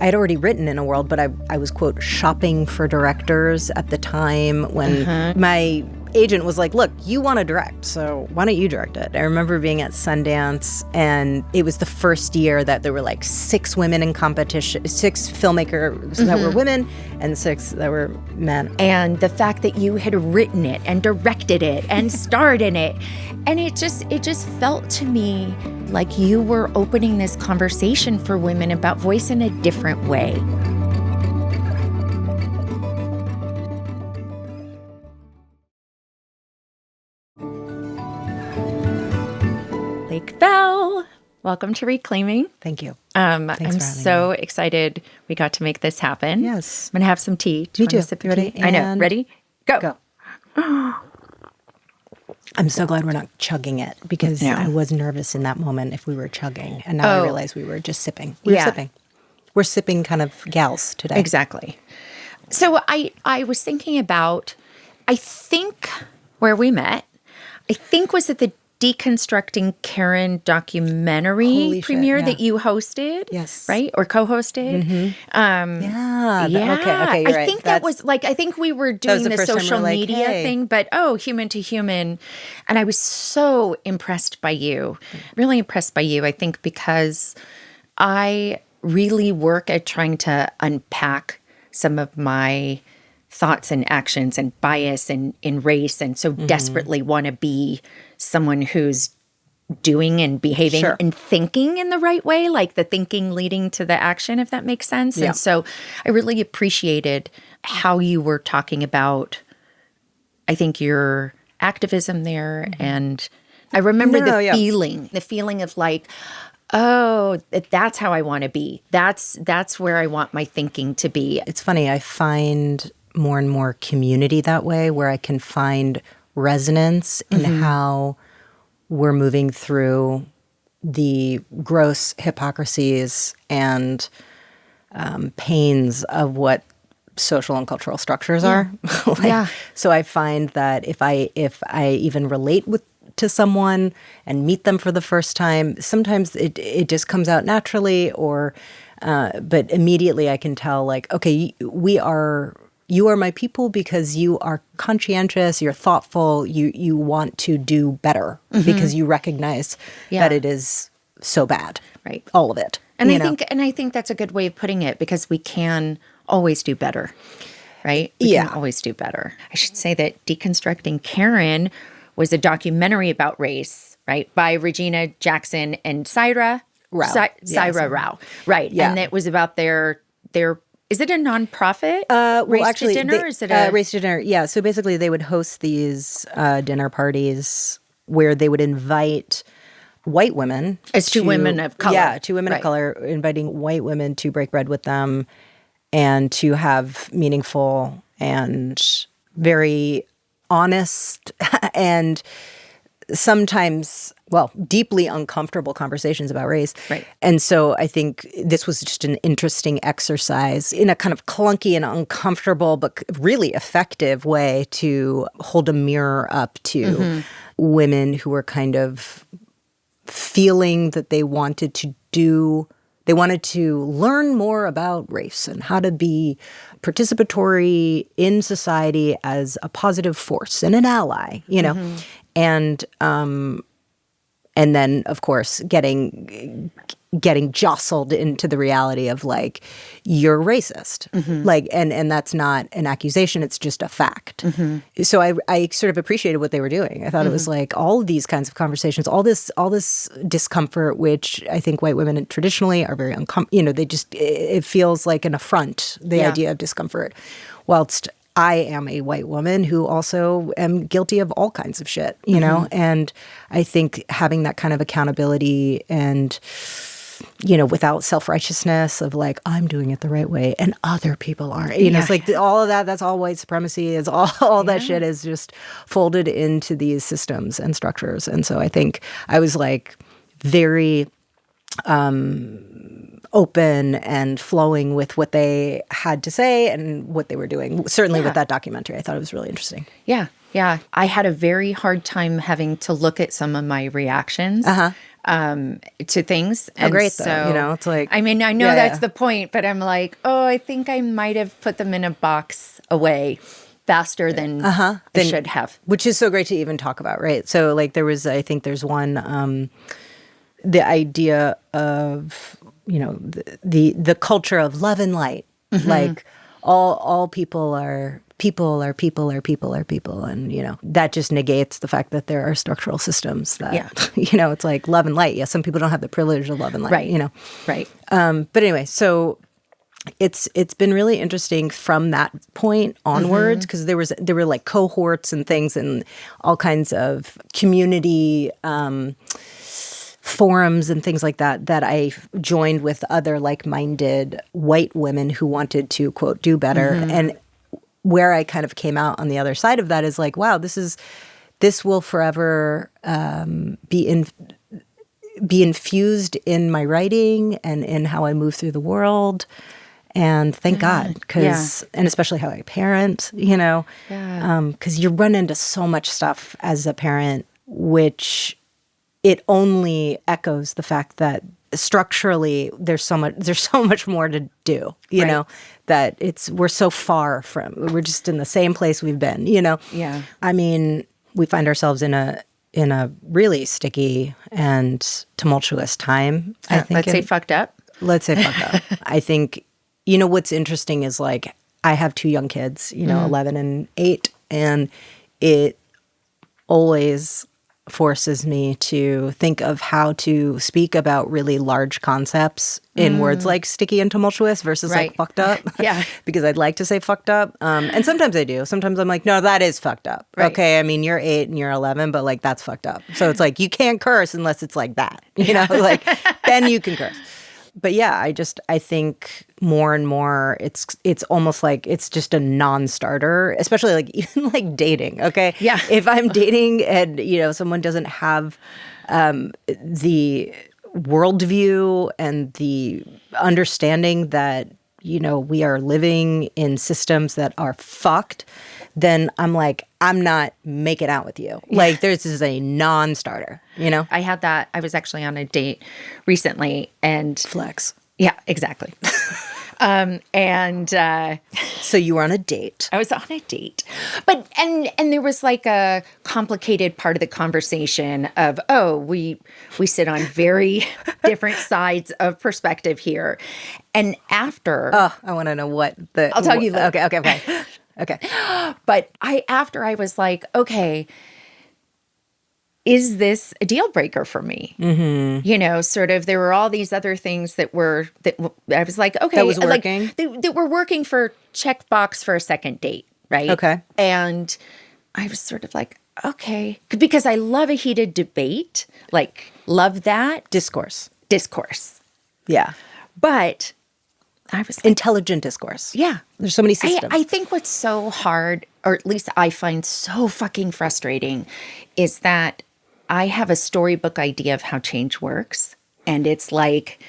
I had already written in a world, but I was, quote, shopping for directors at the time when my agent was like, look, you want to direct, so why don't you direct it? I remember being at Sundance, and it was the first year that there were like 6 women in competition, 6 filmmakers that were women and 6 that were men. And the fact that you had written it and directed it and starred in it, and it just felt to me like you were opening this conversation for women about voice in a different way. Lake Bell, welcome to Reclaiming. Thank you. I'm so excited we got to make this happen. Yes. I'm going to have some tea. Me too. You ready? I know. Ready? Go. I'm so glad we're not chugging it, because I was nervous in that moment if we were chugging. And now I realize we were just sipping. We're sipping. We're sipping kind of gals today. Exactly. So I was thinking about, I think where we met, I think was at the Deconstructing Karen documentary premiere that you hosted. Yes. Right? Or co-hosted. Okay, you're right. I think that was like, I think we were doing the social media thing, but human to human. And I was so impressed by you, really impressed by you, I think, because I really work at trying to unpack some of my thoughts and actions and bias in race, and so desperately want to be someone who's doing and behaving and thinking in the right way, like the thinking leading to the action, if that makes sense. Yeah. And so I really appreciated how you were talking about, I think, your activism there. And I remember the feeling of like, oh, that's how I want to be. That's where I want my thinking to be. It's funny, I find more and more community that way, where I can find resonance in how we're moving through the gross hypocrisies and pains of what social and cultural structures are. So I find that if I even relate to someone and meet them for the first time, sometimes it just comes out naturally, or but immediately I can tell, like, okay, you are my people because you are conscientious, you're thoughtful, you want to do better because you recognize that it is so bad. Right. All of it. And I think that's a good way of putting it, because we can always do better. Right? We can always do better. I should say that Deconstructing Karen was a documentary about race, right? By Regina Jackson and Syra Rao. Right. Yeah. And it was about their is it a nonprofit? Race to Dinner? Is it a Race to Dinner? Yeah. So basically, they would host these dinner parties where they would invite white women. It's two women of color. Yeah, 2 women of color, inviting white women to break bread with them and to have meaningful and very honest and sometimes, deeply uncomfortable conversations about race. Right. And so I think this was just an interesting exercise in a kind of clunky and uncomfortable but really effective way to hold a mirror up to women who were kind of feeling that they wanted to learn more about race and how to be participatory in society as a positive force and an ally, And then, of course, getting jostled into the reality of, like, you're racist. Like, and that's not an accusation, it's just a fact. So I sort of appreciated what they were doing. I thought it was like all of these kinds of conversations, all this discomfort, which I think white women traditionally are very uncomfortable. It feels like an affront, the idea of discomfort. Whilst I am a white woman who also am guilty of all kinds of shit, and I think having that kind of accountability and, without self-righteousness of like, I'm doing it the right way and other people aren't, it's like all of that, that's all white supremacy, is all that shit is just folded into these systems and structures. And so I think I was like very open and flowing with what they had to say and what they were doing. Certainly with that documentary. I thought it was really interesting. Yeah. Yeah. I had a very hard time having to look at some of my reactions to things. And great, so, though. You know, it's like, I mean, I know that's the point, but I'm like, oh, I think I might have put them in a box away faster than I should have. Which is so great to even talk about, right? So like I think there's one, the idea of, you know, the culture of love and light. Like all people are people. And, you know, that just negates the fact that there are structural systems that, you know, it's like love and light. Yeah, some people don't have the privilege of love and light, you know? Right. But anyway, so it's been really interesting from that point onwards, because there were like cohorts and things and all kinds of community forums and things like that I joined with other like-minded white women who wanted to, quote, do better. And where I kind of came out on the other side of that is like, wow, this will forever be infused in my writing and in how I move through the world. And thank God, because, and especially how I parent, you know, because you run into so much stuff as a parent, which it only echoes the fact that structurally there's so much more to do, you know, that we're so far from, we're just in the same place we've been, you know? Yeah. I mean, we find ourselves in a really sticky and tumultuous time, I think. Let's say fucked up. Let's say fucked up. I think, you know, what's interesting is like, I have 2 young kids, you know, 11 and 8, and it always forces me to think of how to speak about really large concepts in words like sticky and tumultuous versus like fucked up. Because I'd like to say fucked up. And sometimes I do. Sometimes I'm like, no, that is fucked up. Okay, I mean, you're 8 and you're 11, but like that's fucked up. So it's like, you can't curse unless it's like that, you know, like then you can curse. But yeah, I think more and more it's almost like it's just a non-starter, especially like even like dating, okay? Yeah. If I'm dating and, you know, someone doesn't have the worldview and the understanding that, you know, we are living in systems that are fucked, then I'm like, I'm not making out with you. Like, this is a non-starter, you know? I had that. I was actually on a date recently and... Flex. Yeah, exactly. So you were on a date. I was on a date. But, and there was like a complicated part of the conversation of, oh, we sit on very different sides of perspective here. And after... Oh, I want to know what the... I'll tell you later. Okay. Okay. But after I was like, okay, is this a deal breaker for me? You know, sort of, there were all these other things that I was like, okay. That was working? Like, that were working for checkbox for a second date, right? Okay. And I was sort of like, okay. Because I love a heated debate, like, love that. Discourse. Yeah. But... I was like, intelligent discourse. Yeah. There's so many systems. I think what's so hard, or at least I find so fucking frustrating, is that I have a storybook idea of how change works. And it's like,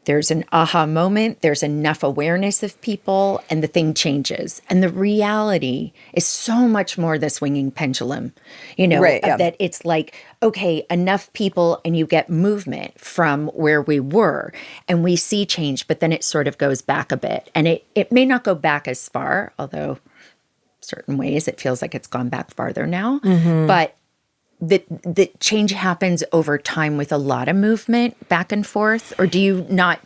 there's an aha moment, there's enough awareness of people, and the thing changes. And the reality is so much more the swinging pendulum, you know, that it's like, okay, enough people and you get movement from where we were and we see change, but then it sort of goes back a bit. And it may not go back as far, although certain ways it feels like it's gone back farther now. But the change happens over time with a lot of movement back and forth? Or do you not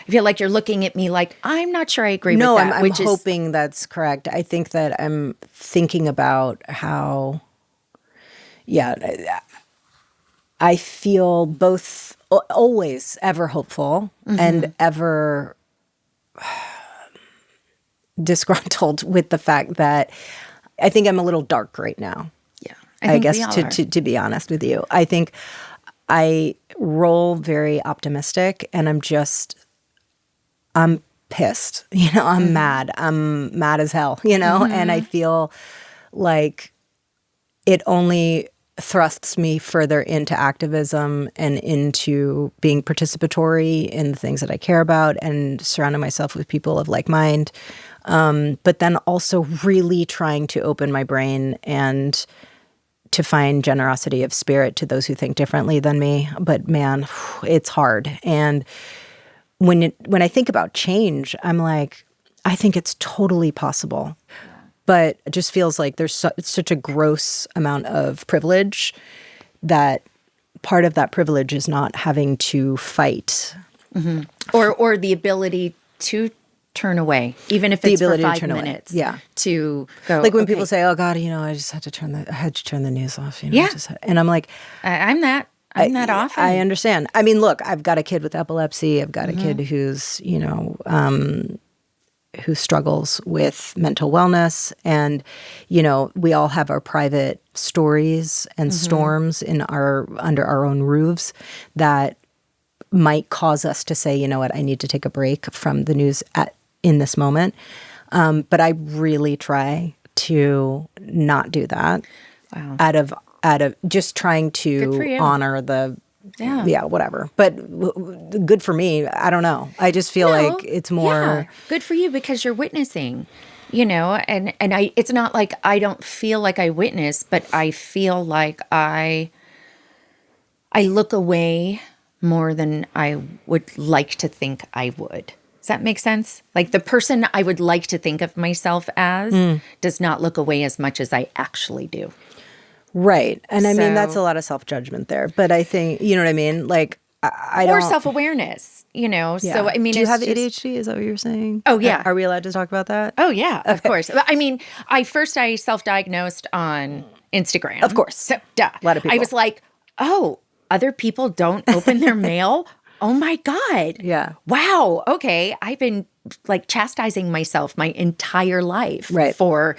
feel like you're looking at me like, I'm not sure I agree with that? No, I'm hoping that's correct. I think that I'm thinking about how, I feel both always ever hopeful and ever disgruntled with the fact that I think I'm a little dark right now. I guess to be honest with you, I think I roll very optimistic, and I'm pissed. You know, I'm mad. I'm mad as hell. You know, and I feel like it only thrusts me further into activism and into being participatory in the things that I care about and surrounding myself with people of like mind. But then also really trying to open my brain and to find generosity of spirit to those who think differently than me. But man, it's hard. And when I think about change, I'm like, I think it's totally possible. But it just feels like there's such a gross amount of privilege that part of that privilege is not having to fight. Mm-hmm. Or the ability to turn away, even if it's for 5 minutes. Yeah. To go. Like when people say, "Oh God, I just had to turn the news off." Yeah. And I'm like, I'm that often. I understand. I mean, look, I've got a kid with epilepsy. I've got a kid who's, who struggles with mental wellness. And, we all have our private stories and storms under our own roofs that might cause us to say, you know what, I need to take a break from the news in this moment. But I really try to not do that. Wow. Out of just trying to honor the whatever. But good for me. I don't know. I just feel like it's more good for you because you're witnessing, and it's not like I don't feel like I witness, but I feel like I look away more than I would like to think I would. Does that make sense? Like the person I would like to think of myself as does not look away as much as I actually do. Right. And I mean, that's a lot of self-judgment there. But I think, you know what I mean? Like, I don't... Or self-awareness, Yeah. So, I mean, do you have ADHD? Is that what you were saying? Oh, yeah. Are we allowed to talk about that? Oh, yeah, of course. I mean, I self-diagnosed on Instagram. Of course. So, duh. A lot of people. I was like, oh, other people don't open their mail? Oh, my God. Yeah. Wow. Okay. I've been like chastising myself my entire life for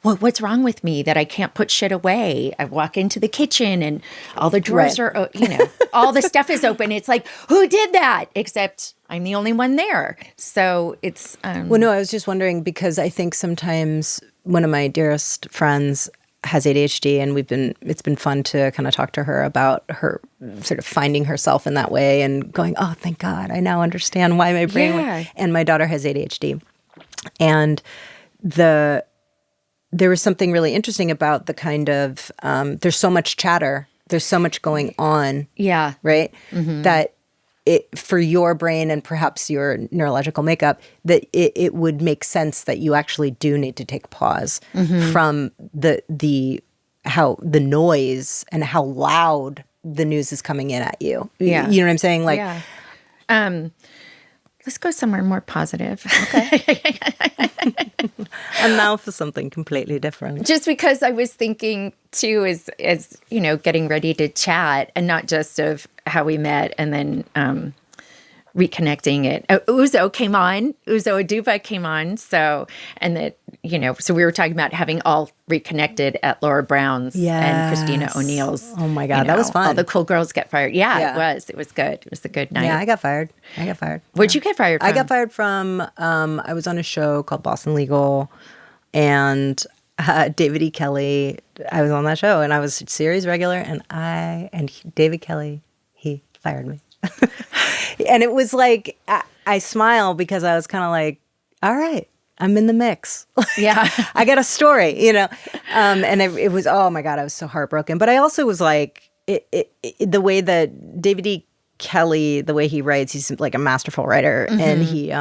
what's wrong with me that I can't put shit away. I walk into the kitchen and all the drawers are, all the stuff is open. It's like, who did that? Except I'm the only one there. So it's... Well, no, I was just wondering because I think sometimes one of my dearest friends has ADHD and it's been fun to kind of talk to her about her sort of finding herself in that way and going, oh, thank God, I now understand why my brain and my daughter has ADHD. And there was something really interesting about the kind of, there's so much chatter, there's so much going on. Yeah. Right? Mm-hmm. That for your brain and perhaps your neurological makeup, that it would make sense that you actually do need to take pause from the noise and how loud the news is coming in at you. Yeah. You know what I'm saying? Like, let's go somewhere more positive. Okay. And now for something completely different. Just because I was thinking too, as getting ready to chat, and not just of how we met, and then reconnecting it. Uzo Aduba came on. So, and that, so we were talking about having all reconnected at Laura Brown's and Christina O'Neill's. Oh my God, that was fun. All the cool girls get fired. Yeah, it was. It was good. It was a good night. Yeah, I got fired. Where'd you get fired from? I got fired from, I was on a show called Boston Legal, and David E. Kelly, I was on that show, and I was series regular, and David Kelly, he fired me. And it was like, I smile because I was kind of like, all right, I'm in the mix. Yeah. I got a story, and it was, oh my God, I was so heartbroken. But I also was like, the way that David E. Kelly, the way he writes, he's like a masterful writer. And he,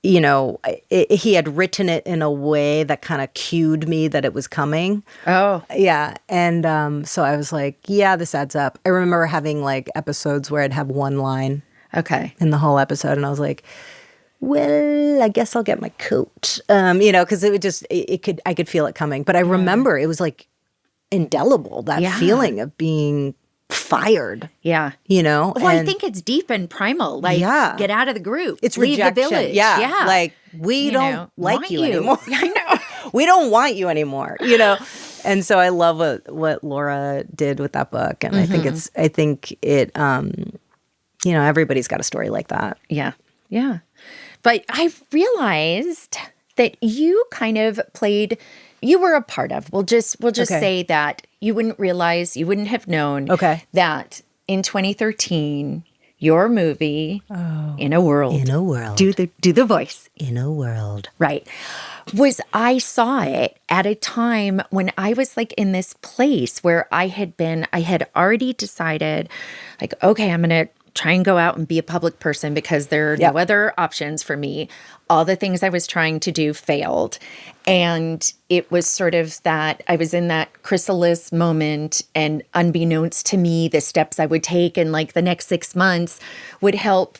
he had written it in a way that kind of cued me that it was coming. Oh. Yeah. And so I was like, yeah, this adds up. I remember having like episodes where I'd have one line in the whole episode. And I was like, well, I guess I'll get my coat, because it would just, I could feel it coming. But I remember it was like indelible, that feeling of being fired. Yeah. Well, I think it's deep and primal. Like, get out of the group. It's leave rejection. the village. Yeah. Like, we don't like you anymore. I know. We don't want you anymore, And so I love what Laura did with that book. And I think it, everybody's got a story like that. Yeah. Yeah. But I realized that you kind of played, you were a part of. We'll just Okay. say that you wouldn't realize, you wouldn't have known that in 2013, your movie, In a World. In a World. Do the voice. In a World. Right. I saw it at a time when I was like in this place where I had already decided, like, okay, I'm going to try and go out and be a public person because there are no other options for me. All the things I was trying to do failed. And it was sort of that I was in that chrysalis moment, and unbeknownst to me, the steps I would take in like the next 6 months would help,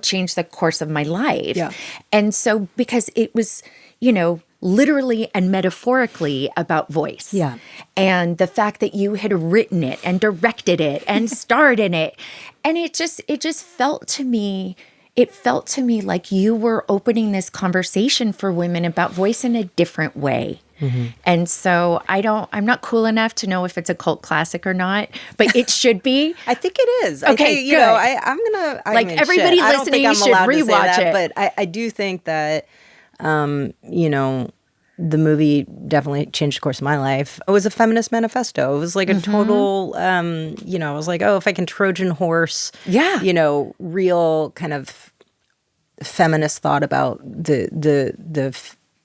change the course of my life. Yeah. And so because it was, literally and metaphorically about voice. Yeah. And the fact that you had written it and directed it and starred in it. And it just felt to me, like you were opening this conversation for women about voice in a different way. Mm-hmm. And so I'm not cool enough to know if it's a cult classic or not, but it should be. I think it is. Okay, good. I'm gonna everybody listening should rewatch it. But I do think that the movie definitely changed the course of my life. It was a feminist manifesto. It was like a total, I was like, if I can Trojan horse, real kind of feminist thought about the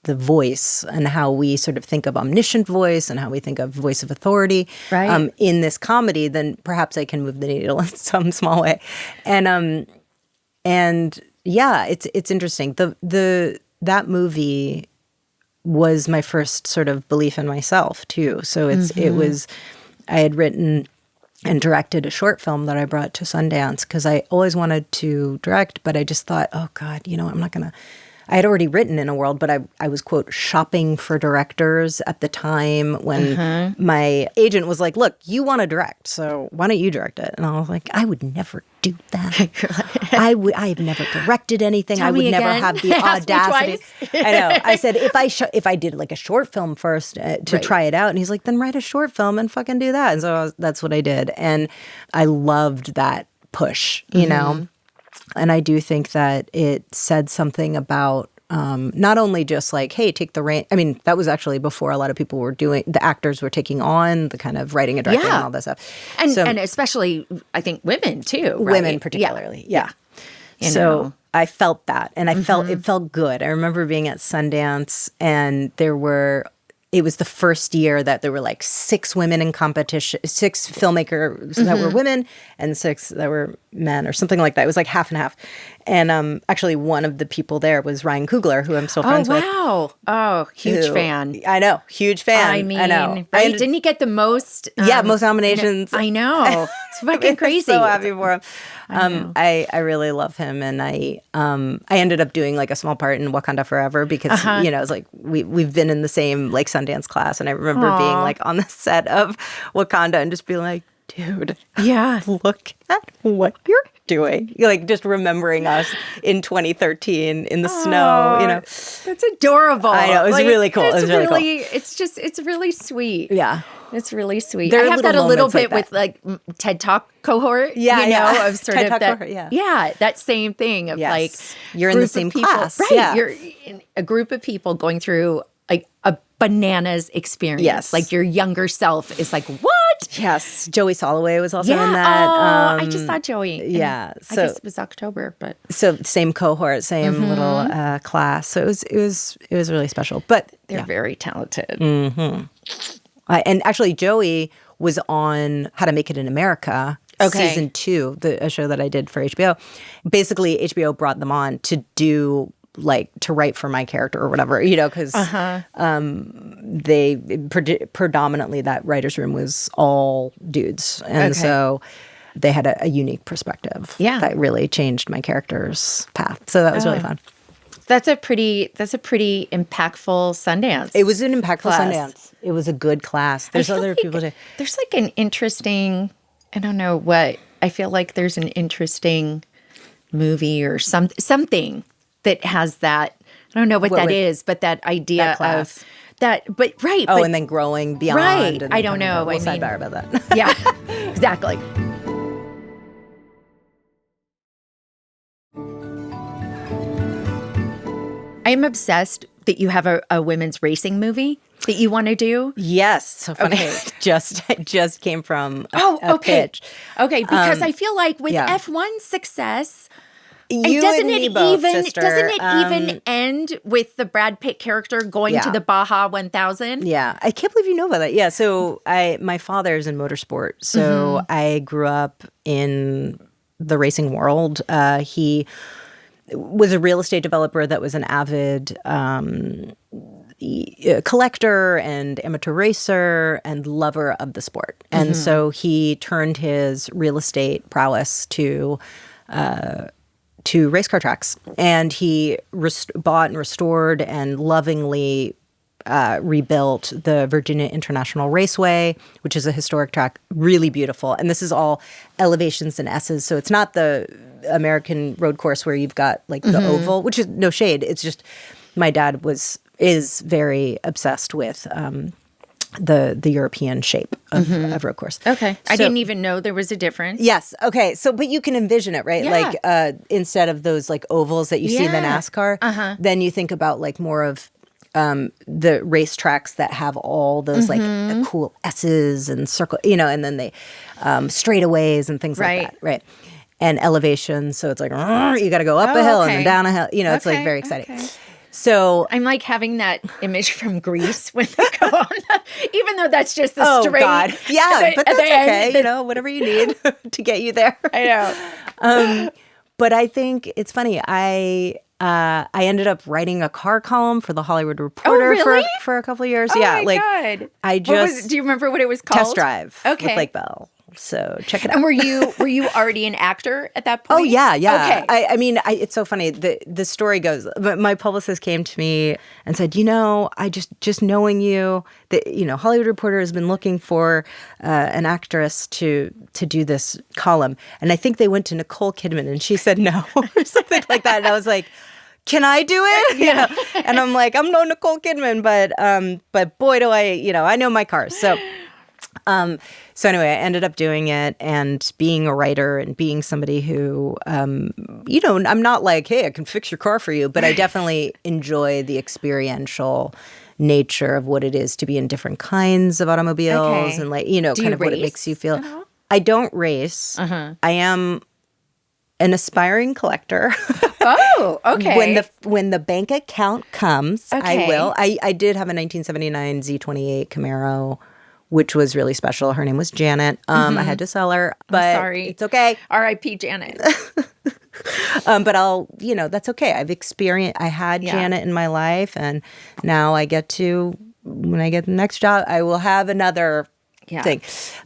voice and how we sort of think of omniscient voice and how we think of voice of authority in this comedy, then perhaps I can move the needle in some small way. And yeah, it's interesting. That movie was my first sort of belief in myself too. So I had written and directed a short film that I brought to Sundance because I always wanted to direct, but I just thought, oh God, I'm not gonna. I had already written In a World, but I was, quote, shopping for directors at the time when my agent was like, look, you want to direct, so why don't you direct it? And I was like, I would never do that. I have never directed anything. I would never have the audacity. I know. I said, if I did like a short film first to try it out. And he's like, then write a short film and fucking do that. And so that's what I did. And I loved that push, you know? And I do think that it said something about not only just like, hey, take the reign. I mean, that was actually before a lot of people were the actors were taking on the kind of writing and directing and all that stuff. And especially, I think, women too. Right? Women particularly, yeah. So I felt that, and it felt good. I remember being at Sundance, and it was the first year that there were like 6 women in competition, 6 filmmakers that were women and 6 that were men or something like that. It was like half and half. And actually one of the people there was Ryan Coogler, who I'm still friends with. Oh, wow. Oh, huge fan. I know. Huge fan. I mean, I know. Right? Didn't he get the most? Most nominations. I know. It's fucking crazy. I'm so happy for him. I really love him, and I ended up doing like a small part in Wakanda Forever because it's like we've been in the same like Sundance class, and I remember being like on the set of Wakanda and just being like, dude, look at what you're doing. Like just remembering us in 2013 in the snow, That's adorable. I know, it was really cool. It's really sweet. Yeah. It's really sweet. There I have that a little bit with like TED Talk cohort, of sort TED of Talk that. Cohort, that same thing of like you're in the same class, right? Yeah. You're in a group of people going through like a bananas experience. Yes, like your younger self is like, what? Yes, Joey Soloway was also in that. I just saw Joey. Yeah, I guess it was October, but so same cohort, same little class. So it was really special. But they're very talented. And actually, Joey was on How to Make It in America, season 2, a show that I did for HBO. Basically, HBO brought them on to do to write for my character or whatever, because they predominantly that writer's room was all dudes, and so they had a unique perspective that really changed my character's path. So that was really fun. That's a pretty impactful Sundance. It was an impactful Sundance. It was a good class. There's other people too. There's like an interesting, I don't know what, I feel like there's an interesting movie or something that has that, I don't know what that is, but that idea of that, but right. Oh, and then growing beyond. Right. And I don't know. We'll sidebar about that. Yeah, exactly. I am obsessed that you have a women's racing movie. that you want to do? Yes. So funny. Okay. just came from a pitch. Okay, because I feel like with F1 success, doesn't it even end with the Brad Pitt character going to the Baja 1000? Yeah. I can't believe you know about that. Yeah. So my father's in motorsport. So I grew up in the racing world. He was a real estate developer that was an avid collector and amateur racer and lover of the sport. And so he turned his real estate prowess to race car tracks. And he bought and restored and lovingly rebuilt the Virginia International Raceway, which is a historic track, really beautiful. And this is all elevations and S's. So it's not the American road course where you've got like the oval, which is no shade. It's just my dad is very obsessed with the European shape of road course. Okay. So, I didn't even know there was a difference. Yes. Okay. So, but you can envision it, right? Yeah. Like instead of those like ovals that you see in the NASCAR, then you think about like more of the racetracks that have all those like cool S's and circle, and then they straightaways and things like that, right? And elevations, so it's like you got to go up a hill and then down a hill. It's like very exciting. Okay. So I'm like having that image from Greece when they go on, even though that's just the straight. Oh God, yeah, but that's okay. Whatever you need to get you there. I know. But I think it's funny. I ended up writing a car column for the Hollywood Reporter for a couple of years. Oh my God. I just do you remember what it was called? Test Drive with Blake Bell. So check it out. And were you already an actor at that point? Oh yeah. Okay. I mean, it's so funny. The story goes. My publicist came to me and said, I just knowing you, that Hollywood Reporter has been looking for an actress to do this column, and I think they went to Nicole Kidman, and she said no or something like that, and I was like, can I do it? Yeah. And I'm like, I'm no Nicole Kidman, but boy, do I know my cars. So anyway, I ended up doing it and being a writer and being somebody who, I'm not like, hey, I can fix your car for you, but I definitely enjoy the experiential nature of what it is to be in different kinds of automobiles and like, kind of what it makes you feel. I don't race. I am an aspiring collector. Oh, okay. When the bank account comes, I will. I did have a 1979 Z28 Camaro, which was really special. Her name was Janet. I had to sell her, but sorry. It's okay. R.I.P. Janet. But that's okay. I had Janet in my life, and now I get to, when I get the next job, I will have another thing.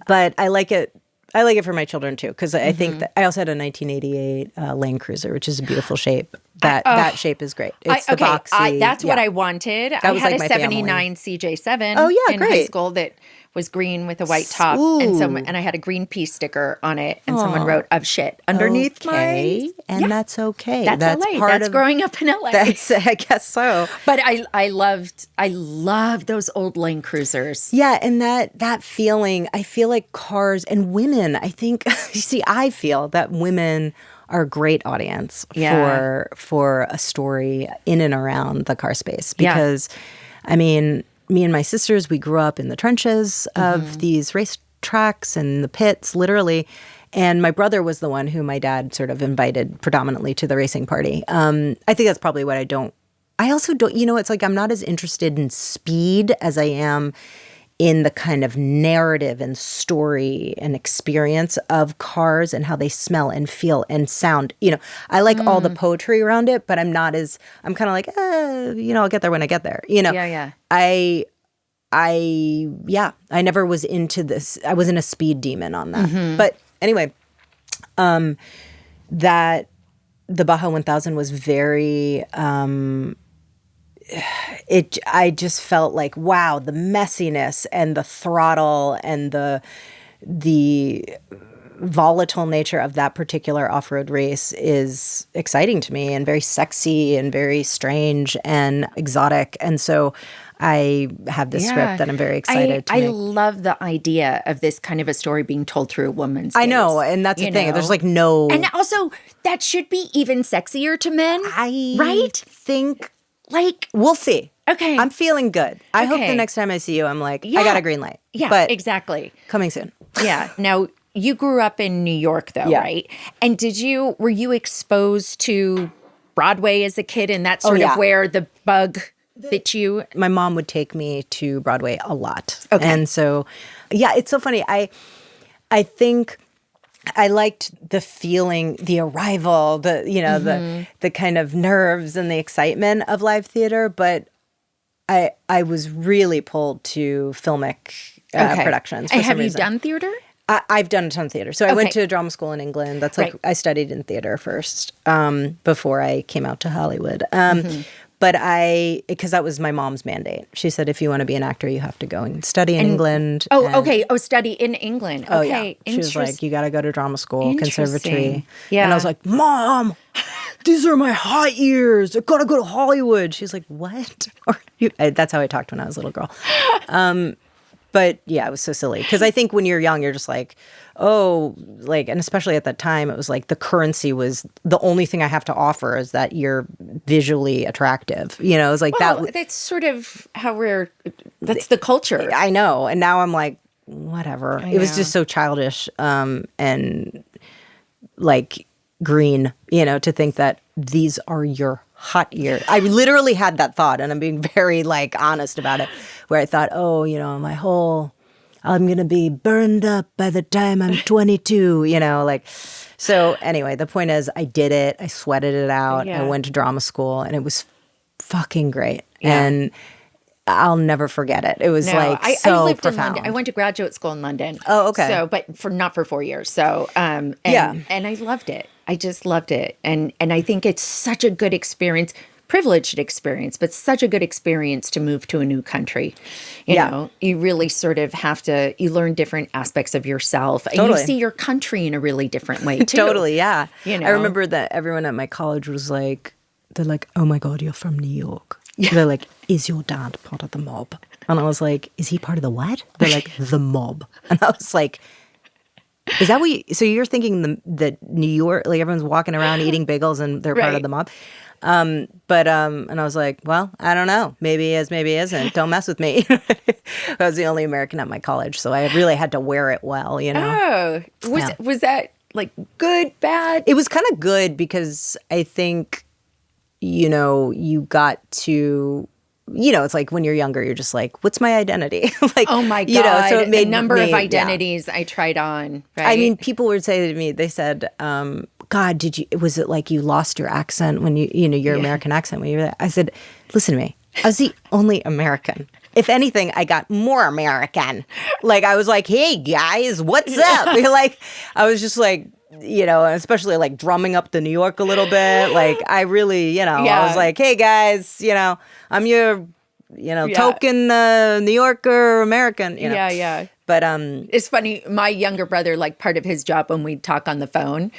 But I like it. I like it for my children too, because I think that I also had a 1988 Land Cruiser, which is a beautiful shape. That shape is great. It's the boxy. That's what I wanted. I had a 79 CJ7 in high school that was green with a white top. And I had a Greenpeace sticker on it, and someone wrote "of shit" underneath mine. And that's okay. That's LA. That's growing up in LA. I guess so. But I loved those old Land Cruisers. Yeah, and that feeling, I feel like cars and women, I think, I feel that women are a great audience for a story in and around the car space. Because, I mean, me and my sisters, we grew up in the trenches of these race tracks and the pits, literally. And my brother was the one who my dad sort of invited predominantly to the racing party. I think that's probably what I also don't, it's like I'm not as interested in speed as I am in the kind of narrative and story and experience of cars and how they smell and feel and sound. I like all the poetry around it, but I'm kind of like, I'll get there when I get there. Yeah. I never was into this. I wasn't a speed demon on that. But anyway, that the Baja 1000 was very, I just felt like, wow, the messiness and the throttle and the volatile nature of that particular off-road race is exciting to me and very sexy and very strange and exotic. And so I have this script that I'm very excited to make. I love the idea of this kind of a story being told through a woman's gaze. I know, and that's the thing. There's like no... And also, that should be even sexier to men, I right? think... Like, we'll see. Okay. I'm feeling good. I hope the next time I see you, I'm like, I got a green light. Yeah, but exactly. Coming soon. Yeah. Now, you grew up in New York, though, right? And were you exposed to Broadway as a kid, and that's sort of where the bug bit you? My mom would take me to Broadway a lot. Okay. And so, it's so funny. I think I liked the feeling, the arrival, the kind of nerves and the excitement of live theater, but I was really pulled to filmic productions. And have you done theater? I've done a ton of theater. So I went to drama school in England. That's I studied in theater first before I came out to Hollywood. But because that was my mom's mandate. She said, if you want to be an actor, you have to go and study in England. Study in England. Okay. Oh, yeah. She was like, you got to go to drama school, conservatory. Yeah. And I was like, Mom, these are my hot years. I got to go to Hollywood. She's like, what? That's how I talked when I was a little girl. But yeah, it was so silly. Because I think when you're young, you're just like, and especially at that time, it was like the currency was the only thing I have to offer is that you're visually attractive. You know, it was like that. That's sort of how that's the culture. I know. And now I'm like, whatever. It was just so childish and like green, to think that these are your hot years. I literally had that thought, and I'm being very honest about it, where I thought, I'm going to be burned up by the time I'm 22, So anyway, the point is I did it. I sweated it out. I went to drama school, and it was fucking great. Yeah. And I'll never forget it. It was so I lived profound. in London. I went to graduate school in London. Oh, okay. So, but not for 4 years. So, and I loved it. I just loved it. And I think it's such a good experience, privileged experience, but such a good experience to move to a new country. You know, you really sort of you learn different aspects of yourself. Totally. And you see your country in a really different way, too. Totally, yeah. I remember that everyone at my college was like, they're like, oh my God, you're from New York. Yeah. They're like, is your dad part of the mob? And I was like, is he part of the what? They're like, the mob. And I was like, is that what so you're thinking the New York, like everyone's walking around eating bagels and they're part of the mob? And I was like, well, I don't know. Maybe he is, maybe he isn't. Don't mess with me. I was the only American at my college, so I really had to wear it well, Oh, was that like good, bad? It was kind of good because I think, you got to, it's like when you're younger, you're just like, what's my identity? like, oh my God, so it made the number of identities I tried on, right? I mean, people would say to me, they said, God, was it like you lost your accent when your American accent when you were there? I said, listen to me. I was the only American. If anything, I got more American. Like, I was like, hey, guys, what's up? I was just like, especially like drumming up the New York a little bit. Like, I really, I was like, hey, guys, I'm your, token New Yorker American. Yeah. But it's funny. My younger brother, like part of his job when we'd talk on the phone,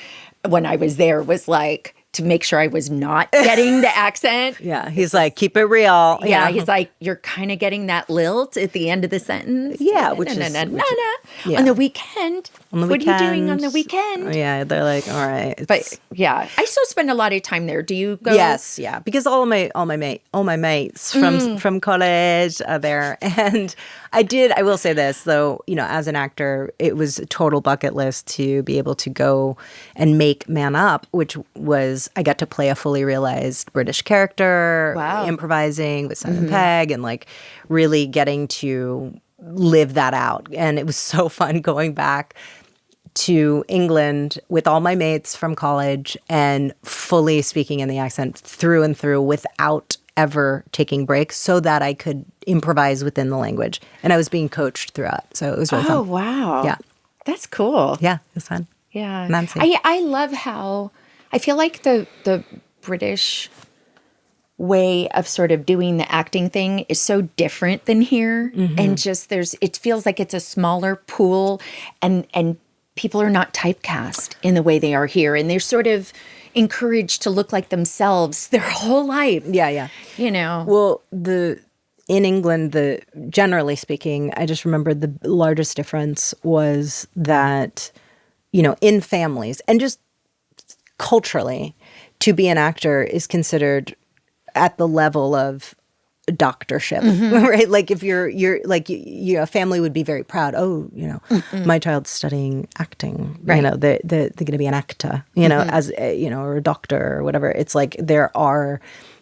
when I was there, was like to make sure I was not getting the accent. Yeah, he's like, keep it real. Yeah, he's like, you're kind of getting that lilt at the end of the sentence. Yeah, which is on the weekend. What are you doing on the weekend? Yeah, they're like, all right. But yeah, I still spend a lot of time there. Do you go? Yes, yeah, because all my mates from college are there, and I will say this though, as an actor, it was a total bucket list to be able to go and make Man Up, which was I got to play a fully realized British character, improvising with Simon Pegg, and like really getting to live that out. And it was so fun going back to England with all my mates from college and fully speaking in the accent through and through without ever taking breaks so that I could improvise within the language. And I was being coached throughout. So it was really fun. Oh, wow. Yeah. That's cool. Yeah, it was fun. Yeah. Nancy. I love how I feel like the British way of sort of doing the acting thing is so different than here. Mm-hmm. And just it feels like it's a smaller pool and people are not typecast in the way they are here. And they're sort of encouraged to look like themselves their whole life. Yeah. Well, in England, generally speaking, I just remember the largest difference was that, in families and just culturally, to be an actor is considered at the level of doctorship, right? Like if you're like, a family would be very proud. Oh, my child's studying acting, right. They're going to be an actor, as, or a doctor or whatever. It's like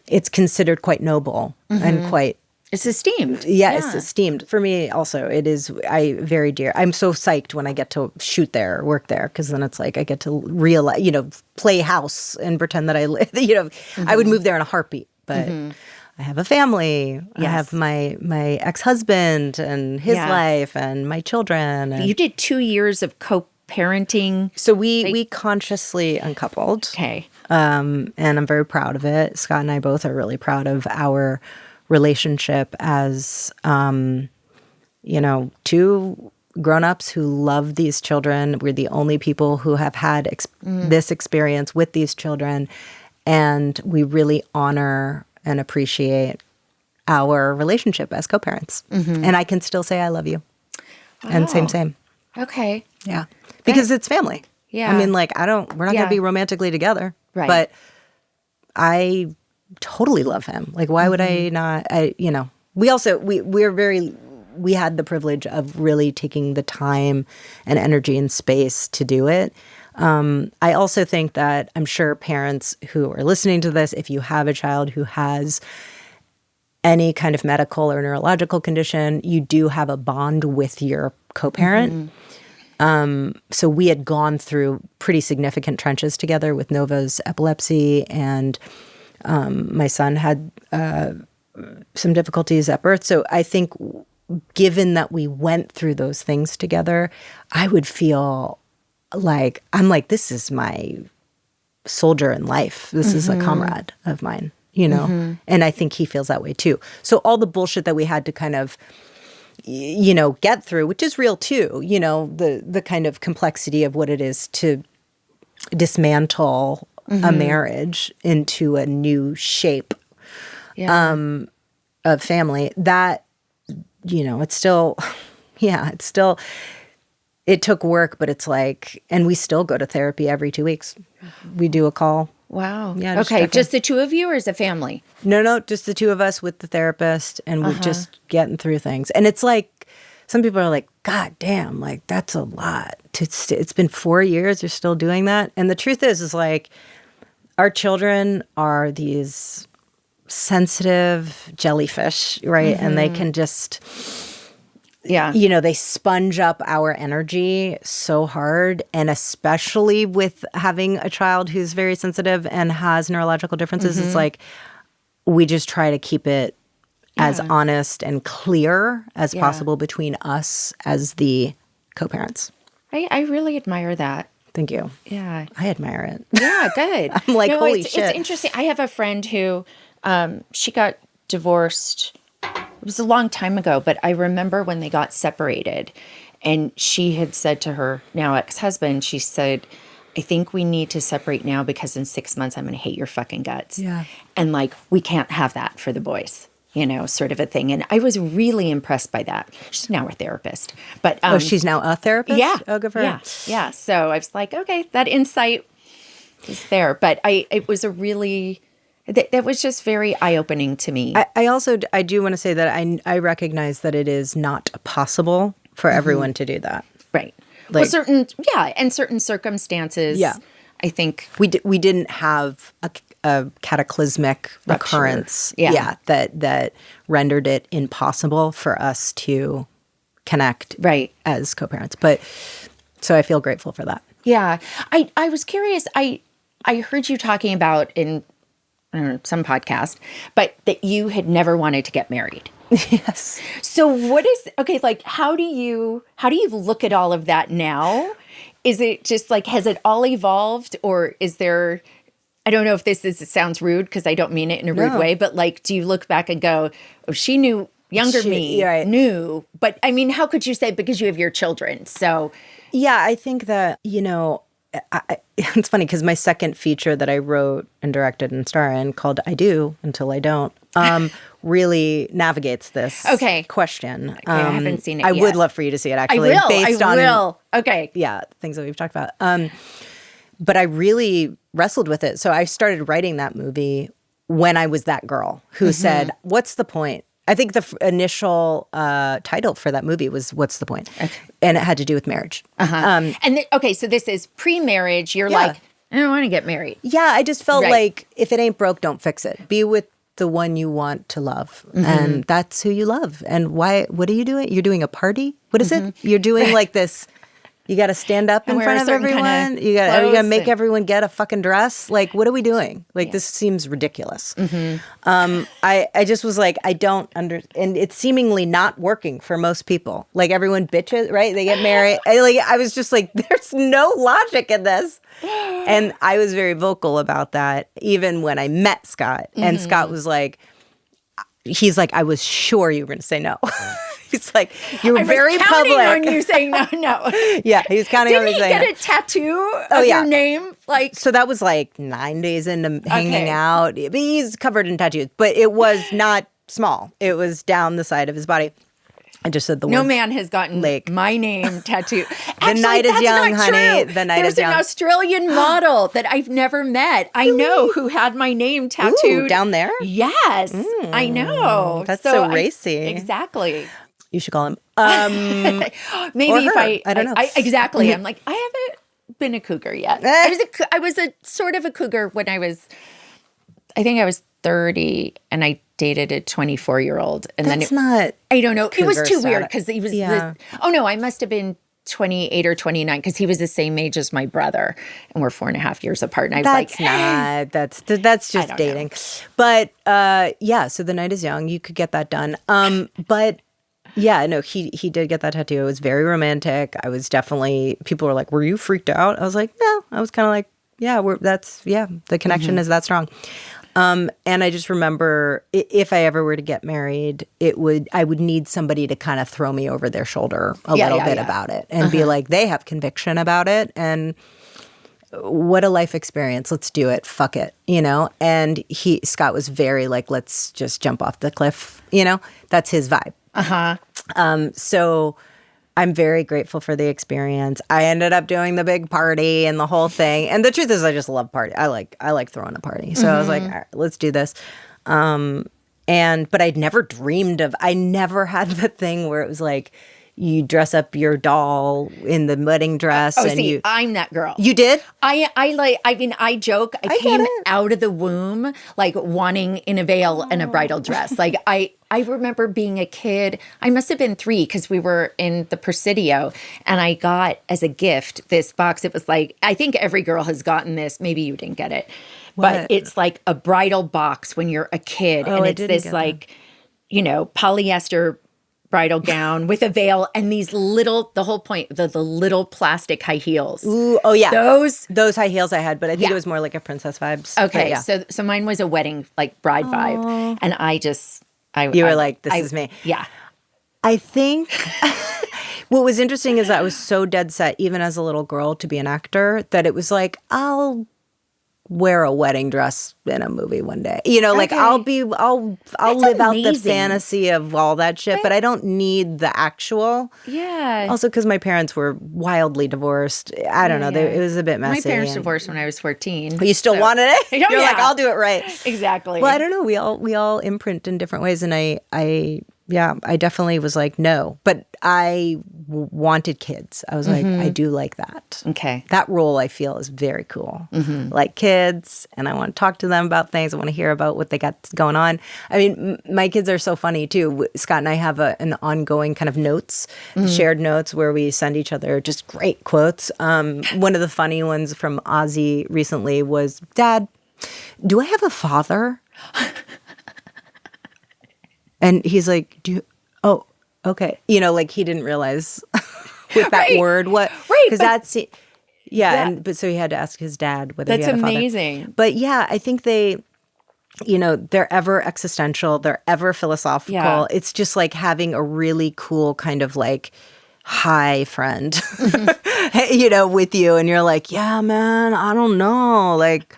it's considered quite noble and quite. It's esteemed. Yeah, it's esteemed. For me also, it is very dear. I'm so psyched when I get to shoot there or work there, because then it's like I get to realize, play house and pretend that I live, I would move there in a heartbeat. But I have a family. Yes. I have my ex-husband and his life and my children. And you did 2 years of co-parenting. So we consciously uncoupled. Okay. And I'm very proud of it. Scott and I both are really proud of our relationship as, two grown-ups who love these children. We're the only people who have had this experience with these children. And we really honor and appreciate our relationship as co-parents. And I can still say I love you. Wow. And same. Okay. Yeah. Because it's family. Yeah. I mean, like, we're not going to be romantically together. Right. But I totally love him. Like, why would I not? We also, we had the privilege of really taking the time and energy and space to do it. I also think that I'm sure parents who are listening to this, if you have a child who has any kind of medical or neurological condition, you do have a bond with your co-parent. So we had gone through pretty significant trenches together with Nova's epilepsy, and my son had some difficulties at birth. So I think given that we went through those things together, I would feel like, this is my soldier in life. This is a comrade of mine, And I think he feels that way too. So all the bullshit that we had to kind of, get through, which is real too, the kind of complexity of what it is to dismantle a marriage into a new shape of family, that, it's still, it took work, but it's like, and we still go to therapy every 2 weeks. We do a call. Wow. Yeah. Okay. Just the two of you, or as a family? No, just the two of us with the therapist, and we're just getting through things. And it's like, some people are like, God damn, like, that's a lot. It's been 4 years, you're still doing that. And the truth is like, our children are these sensitive jellyfish, right? And they can just, they sponge up our energy so hard. And especially with having a child who's very sensitive and has neurological differences, it's like, we just try to keep it as honest and clear as possible between us as the co-parents. I really admire that. Thank you. Yeah. I admire it. Yeah, good. I'm like, holy shit. It's interesting. I have a friend who, she got divorced. It was a long time ago, but I remember when they got separated, and she had said to her now ex-husband, she said, I think we need to separate now because in 6 months I'm going to hate your fucking guts. Yeah. And like, we can't have that for the boys. Sort of a thing. And I was really impressed by that. She's now a therapist. But she's now a therapist? Yeah. Oh, good for her. Yeah. So I was like, okay, that insight is there. But it was a really, that was just very eye-opening to me. I do want to say that I recognize that it is not possible for everyone to do that. Right. Like, and certain circumstances. Yeah. I think we didn't have a cataclysmic occurrence, that rendered it impossible for us to connect as co-parents. But so I feel grateful for that. Yeah, I was curious. I heard you talking about in some podcast, but that you had never wanted to get married. Yes. So what is like? How do you look at all of that now? Is it just like, has it all evolved, or is there? I don't know if it sounds rude, because I don't mean it in a rude way, but like, do you look back and go, oh, she knew, me knew, but I mean, how could you say, because you have your children? So. Yeah, I think that, it's funny because my second feature that I wrote and directed and star in, called I Do Until I Don't, really navigates this question. Okay, I haven't seen it I yet. would love for you to see it, actually. I will. Okay. Yeah, things that we've talked about. But I really wrestled with it. So I started writing that movie when I was that girl who said, what's the point? I think the initial title for that movie was "What's the Point?" Okay. And it had to do with marriage. So this is pre-marriage. You're like, I don't want to get married. Yeah, I just felt like if it ain't broke, don't fix it. Be with the one you want to love, and that's who you love. And why? What are you doing? You're doing a party. What is it? You're doing like this. You got to stand up in front of everyone. You got to make everyone get a fucking dress. Like, what are we doing? Like, this seems ridiculous. I just was like, I don't and it's seemingly not working for most people. Like, everyone bitches, right? They get married. I was just like, there's no logic in this. And I was very vocal about that, even when I met Scott. And Scott was like, he's like, I was sure you were going to say no. He's like, you were very public. On you saying no. Yeah, he was counting on me saying no. Didn't he get a tattoo of your name? So that was like 9 days into hanging out. But he's covered in tattoos. But it was not small. It was down the side of his body. I just said the word. No man has gotten my name tattooed. The night is young, honey. The night is young. There's an Australian model that I've never met. I know who had my name tattooed. Ooh, down there? Yes, I know. That's so racy. Exactly. You should call him. Maybe if I don't know. Exactly. I'm like, I haven't been a cougar yet. I was a sort of a cougar when I think I was 30 and I dated a 24-year-old. And That's not. I don't know. It was too weird because he was I must have been 28 or 29 because he was the same age as my brother and we're 4.5 years apart. And I was that's just dating. Know. But so the night is young. You could get that done. But yeah, no, he did get that tattoo. It was very romantic. I was definitely, people were like, were you freaked out? I was like, no. I was kind of like, the connection is that strong. And I just remember if I ever were to get married, I would need somebody to kind of throw me over their shoulder a little bit about it and be like, they have conviction about it. And what a life experience. Let's do it. Fuck it. And Scott was very like, let's just jump off the cliff. That's his vibe. So I'm very grateful for the experience. I ended up doing the big party and the whole thing. And the truth is I just love party. I like throwing a party. So I was like, all right, let's do this. But I'd never dreamed I never had the thing where it was like, you dress up your doll in the wedding dress. I'm that girl. You did? I joke. I came out of the womb like wanting in a veil and a bridal dress. Like I remember being a kid. I must have been 3 because we were in the Presidio and I got as a gift this box. It was like, I think every girl has gotten this. Maybe you didn't get it. What? But it's like a bridal box when you're a kid. And it's this like, polyester bridal gown with a veil and these little, the whole point, the little plastic high heels. Ooh, oh yeah. Those high heels I had, but I think it was more like a princess vibes. Okay, so mine was a wedding, like bride vibe. And you were like, this is me. Yeah. I think what was interesting is that I was so dead set, even as a little girl, to be an actor, that it was like, I'll wear a wedding dress in a movie one day. Like I'll live out the fantasy of all that shit, but I don't need the actual. Yeah. Also because my parents were wildly divorced. I don't know. It was a bit messy. My parents divorced when I was 14. But you still wanted it? You're like, I'll do it right. Exactly. Well, I don't know. We all imprint in different ways. And I definitely was like, no. But I wanted kids. I was like, I do like that. Okay. That role I feel is very cool. Like kids, and I want to talk to them about things. I want to hear about what they got going on. I mean, my kids are so funny too. Scott and I have an ongoing kind of notes, shared notes where we send each other just great quotes. One of the funny ones from Ozzy recently was, Dad, do I have a father? And he's like, oh, okay. Like he didn't realize with that word what. Right. Because that's, but so he had to ask his dad whether he had a father. That's amazing. But yeah, I think they're ever existential. They're ever philosophical. Yeah. It's just like having a really cool kind of like high friend, with you. And you're like, yeah, man, I don't know. Like.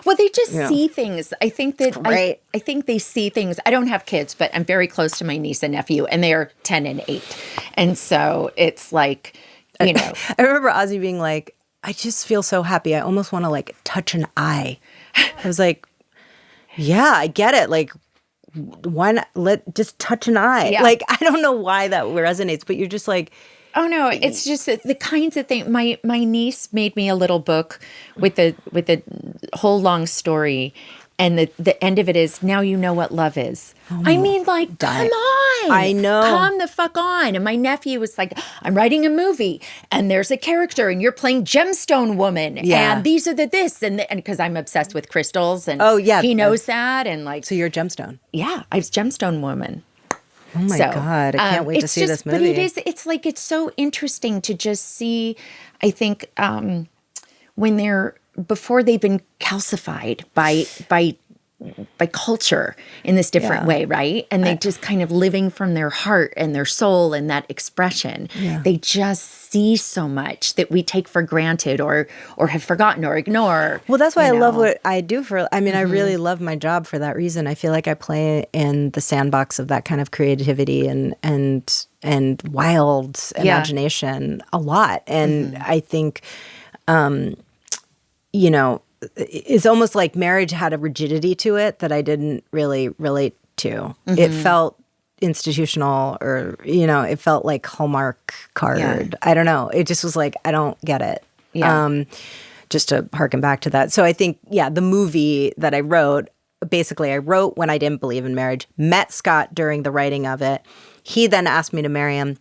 Well, they just see things. I think that I think they see things. I don't have kids, but I'm very close to my niece and nephew, and they are 10 and 8. And so it's like, I remember Ozzy being like, I just feel so happy. I almost want to like touch an eye. I was like, Yeah, I get it. Like, why not just touch an eye? Yeah. Like, I don't know why that resonates, but you're just like, oh no, it's just the kinds of things. My niece made me a little book with a whole long story, and the end of it is, now you know what love is. I mean, like, come on. I know. Come the fuck on. And my nephew was like, I'm writing a movie and there's a character and you're playing Gemstone Woman. Yeah. And these are this. And because I'm obsessed with crystals and he knows that. And like. So you're a gemstone. Yeah. I was Gemstone Woman. Oh my God. I can't wait to see this movie. But it's so interesting to just see, I think, when before they've been calcified by culture in this different way, right? And they just kind of living from their heart and their soul and that expression. Yeah. They just see so much that we take for granted or have forgotten or ignore. Well, that's why I love what I do I really love my job for that reason. I feel like I play in the sandbox of that kind of creativity and wild imagination a lot. And I think, it's almost like marriage had a rigidity to it that I didn't really relate to. It felt institutional, or, it felt like Hallmark card. Yeah. I don't know. It just was like, I don't get it. Yeah. Just to harken back to that. So I think, the movie that I wrote, basically I wrote when I didn't believe in marriage, met Scott during the writing of it. He then asked me to marry him.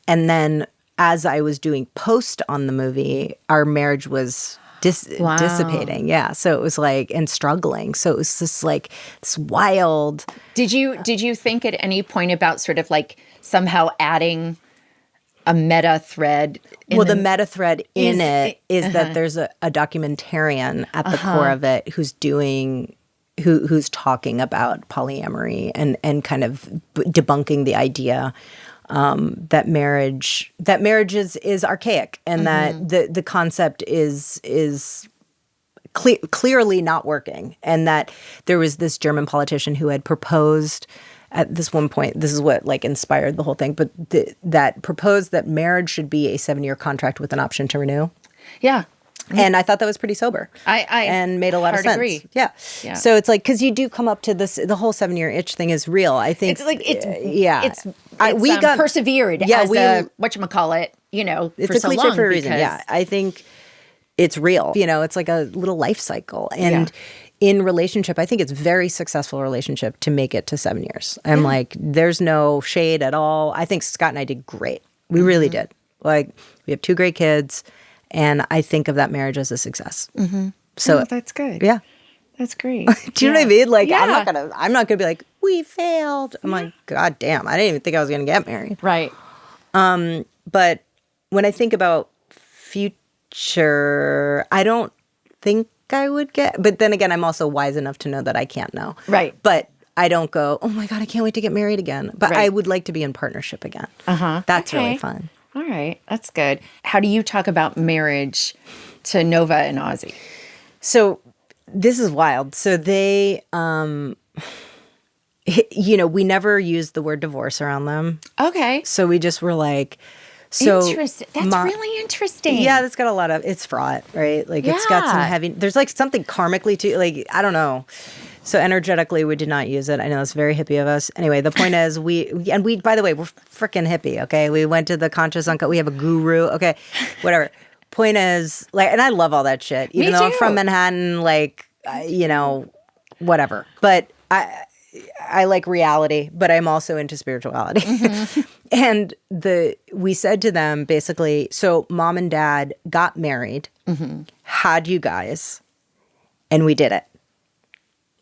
And then as I was doing post on the movie, our marriage was dissipating. Yeah. So it was like, and struggling. So it was just like this wild. Did you think at any point about sort of like somehow adding a meta thread? The meta thread in it is that there's a documentarian at the core of it who's talking about polyamory and kind of debunking the idea that marriage is archaic, and that the concept is clearly not working, and that there was this German politician who had proposed at this one point, this is what like inspired the whole thing, but that proposed that marriage should be a 7-year contract with an option to renew. Yeah. And I thought that was pretty sober. And made a lot of sense. Agree. Yeah. So it's like, because you do come up to this, the whole 7-year itch thing is real. I think it's like we got persevered. Yeah, as whatchamacallit, it's for a so cliche long for a reason. Yeah, I think it's real. It's like a little life cycle. And in relationship, I think it's very successful relationship to make it to 7 years. I'm like, there's no shade at all. I think Scott and I did great. We really did. Like, we have 2 great kids. And I think of that marriage as a success. So that's good. Yeah, that's great. Do you know what I mean? Like, I'm not gonna be like, we failed. I'm like, God damn, I didn't even think I was gonna get married. Right. But when I think about future, I don't think I would get. But then again, I'm also wise enough to know that I can't know. Right. But I don't go, oh my God, I can't wait to get married again. But I would like to be in partnership again. That's really fun. All right. That's good. How do you talk about marriage to Nova and Ozzy? So this is wild. So they, we never used the word divorce around them. Okay. So we just were like, interesting. That's really interesting. Yeah, it's got a lot of, it's fraught, right? Like it's got some heavy, there's like something karmically too, like, I don't know. So energetically, we did not use it. I know it's very hippie of us. Anyway, the point is we, by the way, we're freaking hippie, okay? We went to the conscious uncut. We have a guru, okay? Whatever. Point is, like, and I love all that shit. Even though I'm from Manhattan, like, whatever. But I like reality, but I'm also into spirituality. And we said to them, basically, so mom and dad got married, had you guys, and we did it.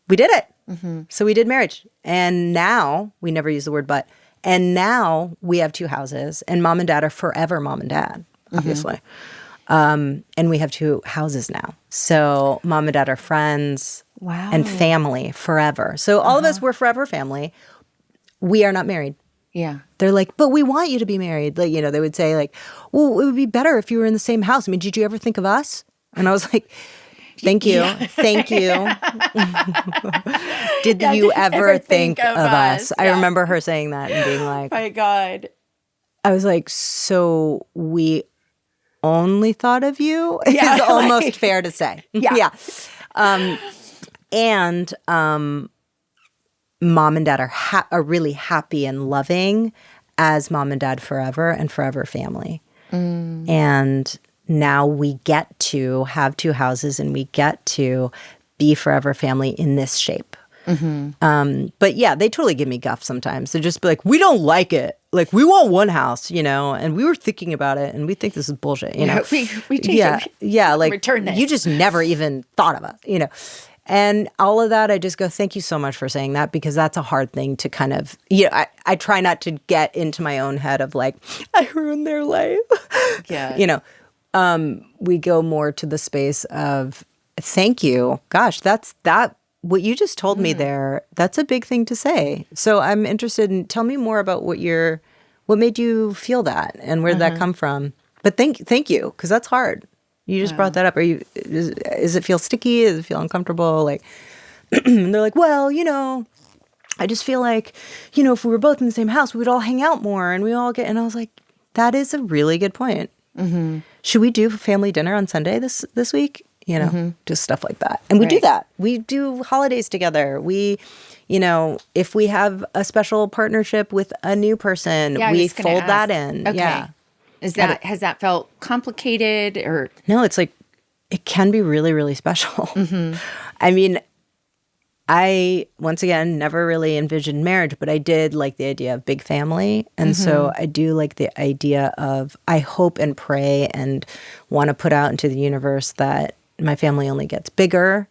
We did it. So we did marriage. And now, we never use the word but, and now we have 2 houses, and mom and dad are forever mom and dad, obviously. And we have 2 houses now. So mom and dad are friends and family forever. So all of us, we're forever family. We are not married. Yeah. They're like, but we want you to be married. Like, they would say like, well, it would be better if you were in the same house. I mean, did you ever think of us? And I was like, thank you. Yeah. Thank you. Did you ever think of us? Yeah. I remember her saying that and being like, my God. I was like, so we only thought of you? Yeah, it's almost fair to say. Yeah. and mom and dad are really happy and loving as mom and dad forever and forever family. And now we get to have two houses and we get to be forever family in this shape. But yeah, they totally give me guff sometimes. They just be like, we don't like it. Like, we want one house, and we were thinking about it and we think this is bullshit, we changed it. Yeah, like, return this. You just never even thought of it, And all of that, I just go, thank you so much for saying that, because that's a hard thing to kind of, I try not to get into my own head of like, I ruined their life. Yeah. We go more to the space of thank you. Gosh, that what you just told me there, that's a big thing to say. So I'm interested in, tell me more about what made you feel that and where did that come from? But thank you, because that's hard. You just brought that up. Does it feel sticky? Does it feel uncomfortable? Like, and they're like, well, I just feel like, if we were both in the same house, we would all hang out more and we all and I was like, that is a really good point. Should we do family dinner on Sunday this week? Just stuff like that. And we do that. We do holidays together. We, if we have a special partnership with a new person, we fold that in. Okay. Yeah. Has that felt complicated or? No, it's like, it can be really, really special. I mean, I, once again, never really envisioned marriage, but I did like the idea of big family. And so I do like the idea of, I hope and pray and want to put out into the universe that my family only gets bigger.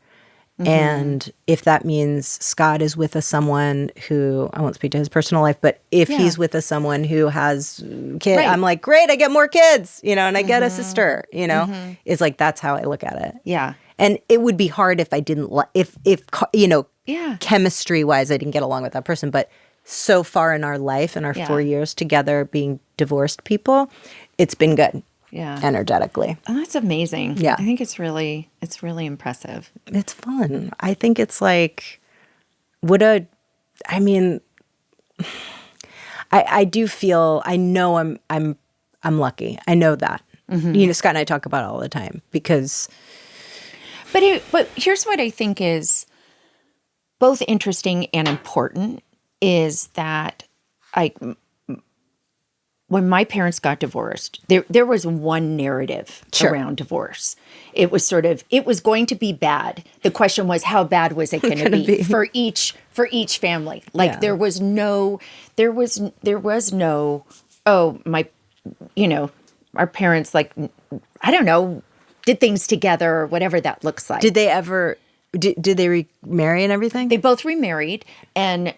And if that means Scott is with someone who, I won't speak to his personal life, but if he's with someone who has kids, I'm like, great, I get more kids, and I get a sister, It's like, that's how I look at it. Yeah. And it would be hard if I didn't, if chemistry-wise, I didn't get along with that person. But so far in our life, in our 4 years together being divorced people, it's been good. Yeah. Energetically. Oh, that's amazing. Yeah. I think it's really impressive. It's fun. I think it's like, I do feel, I know I'm lucky. I know that. Scott and I talk about it all the time because. But here's what I think is both interesting and important is that when my parents got divorced, there was one narrative around divorce. It was it was going to be bad. The question was, how bad was it going to be for each family? Like there was no, our parents, like, I don't know, did things together or whatever that looks like. Did they ever, did they remarry and everything? They both remarried, and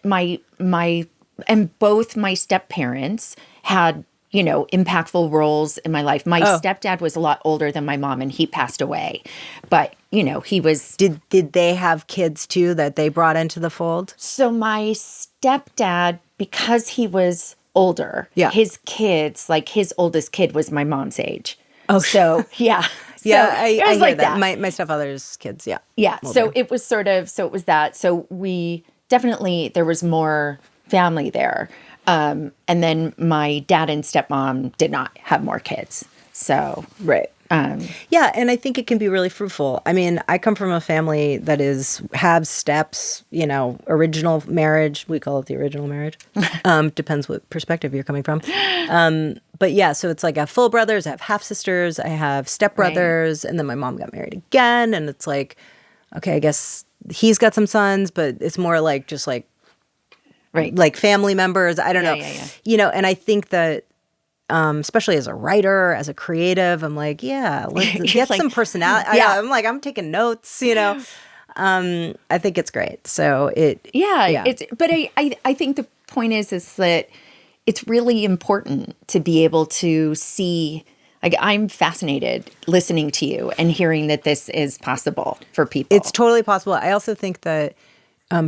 both my step-parents had, impactful roles in my life. My stepdad was a lot older than my mom, and he passed away. But, he was... Did they have kids, too, that they brought into the fold? So my stepdad, because he was older, his kids, like his oldest kid was my mom's age. Oh, so, yeah. Yeah, I hear like that. My stepfather's kids, yeah. Yeah, older. So it was it was that. So we definitely, there was more family there. And then my dad and stepmom did not have more kids. So. Right. Yeah, and I think it can be really fruitful. I mean, I come from a family that have steps, original marriage. We call it the original marriage. Depends what perspective you're coming from. But yeah, so it's like I have full brothers, I have half sisters, I have stepbrothers, and then my mom got married again. And it's like, okay, I guess he's got some sons, but it's more like just like, like family members. I don't know. Yeah. And I think that, especially as a writer, as a creative, I'm like, let's get some personality. Yeah. I'm like, I'm taking notes, I think it's great. So but I think the point is that it's really important to be able to see, like, I'm fascinated listening to you and hearing that this is possible for people. It's totally possible. I also think that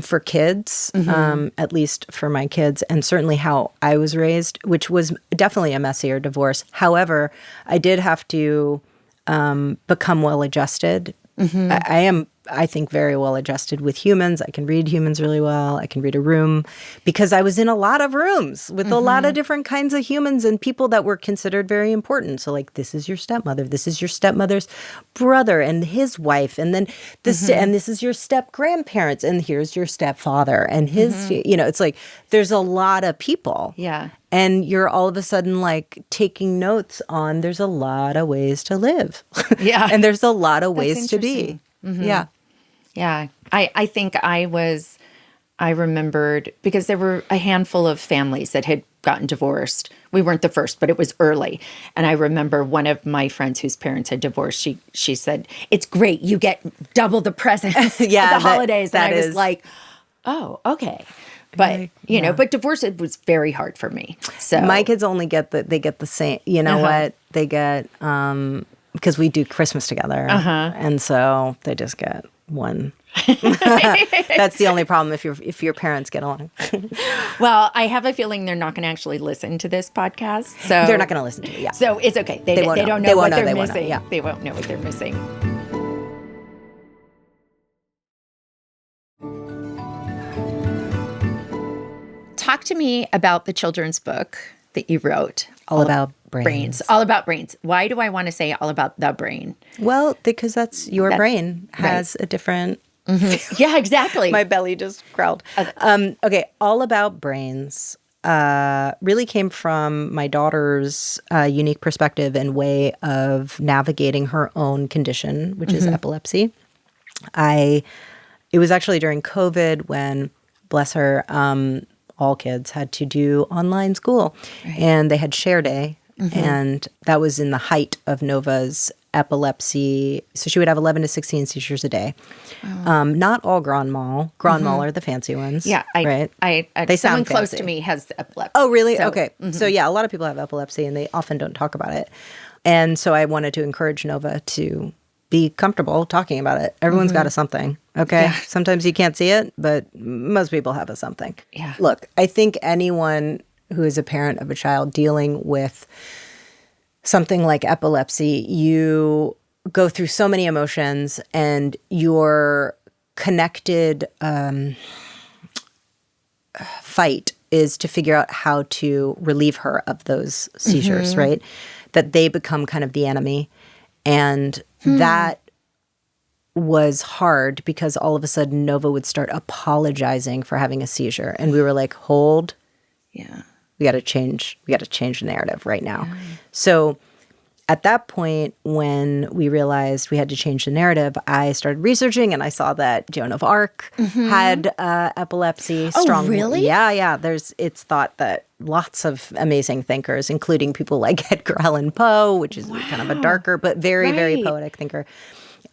for kids, at least for my kids, and certainly how I was raised, which was definitely a messier divorce. However, I did have to become well-adjusted. I am I think, very well adjusted with humans. I can read humans really well. I can read a room because I was in a lot of rooms with a lot of different kinds of humans and people that were considered very important. So like, this is your stepmother. This is your stepmother's brother and his wife. And then this, and this is your step grandparents. And here's your stepfather and his, it's like, there's a lot of people. Yeah. And you're all of a sudden like taking notes on there's a lot of ways to live. Yeah. And there's a lot of ways to be. Yeah. Yeah. I think I remembered because there were a handful of families that had gotten divorced. We weren't the first, but it was early. And I remember one of my friends whose parents had divorced, she said, "It's great. You get double the presents at the holidays." And I was like, oh, okay. But, but divorce, it was very hard for me. So my kids only get they get the same, what? They get, because we do Christmas together. And so they just get one. That's the only problem if your parents get along. Well, I have a feeling they're not going to actually listen to this podcast. So they're not going to listen to it, yeah. So it's okay. They don't know what they're missing. Yeah. They won't know what they're missing. Talk to me about the children's book that you wrote. All about brains. All about brains. Why do I want to say all about the brain? Well, because that's your brain has a different... Yeah, exactly. My belly just growled. Okay, All About Brains really came from my daughter's unique perspective and way of navigating her own condition, which is epilepsy. It was actually during COVID when, bless her, all kids had to do online school. Right. And they had Share Day. And that was in the height of Nova's epilepsy. So she would have 11 to 16 seizures a day. Not all grand mal. Grand mal are the fancy ones. Yeah. Right? They someone sound close fancy. to me has epilepsy. Oh, really? So, okay. So yeah, a lot of people have epilepsy and they often don't talk about it. And so I wanted to encourage Nova to be comfortable talking about it. Everyone's got a something, okay? Yeah. Sometimes you can't see it, but most people have a something. Yeah. Look, I think anyone who is a parent of a child dealing with something like epilepsy, you go through so many emotions and your connected fight is to figure out how to relieve her of those seizures, right? That they become kind of the enemy. And that was hard because all of a sudden Nova would start apologizing for having a seizure. And we were like, hold. Yeah. We got to change the narrative right now. Yeah. So at that point, when we realized we had to change the narrative, I started researching and I saw that Joan of Arc had epilepsy. Oh, really? Yeah. It's thought that lots of amazing thinkers, including people like Edgar Allan Poe, which is kind of a darker but very, very poetic thinker.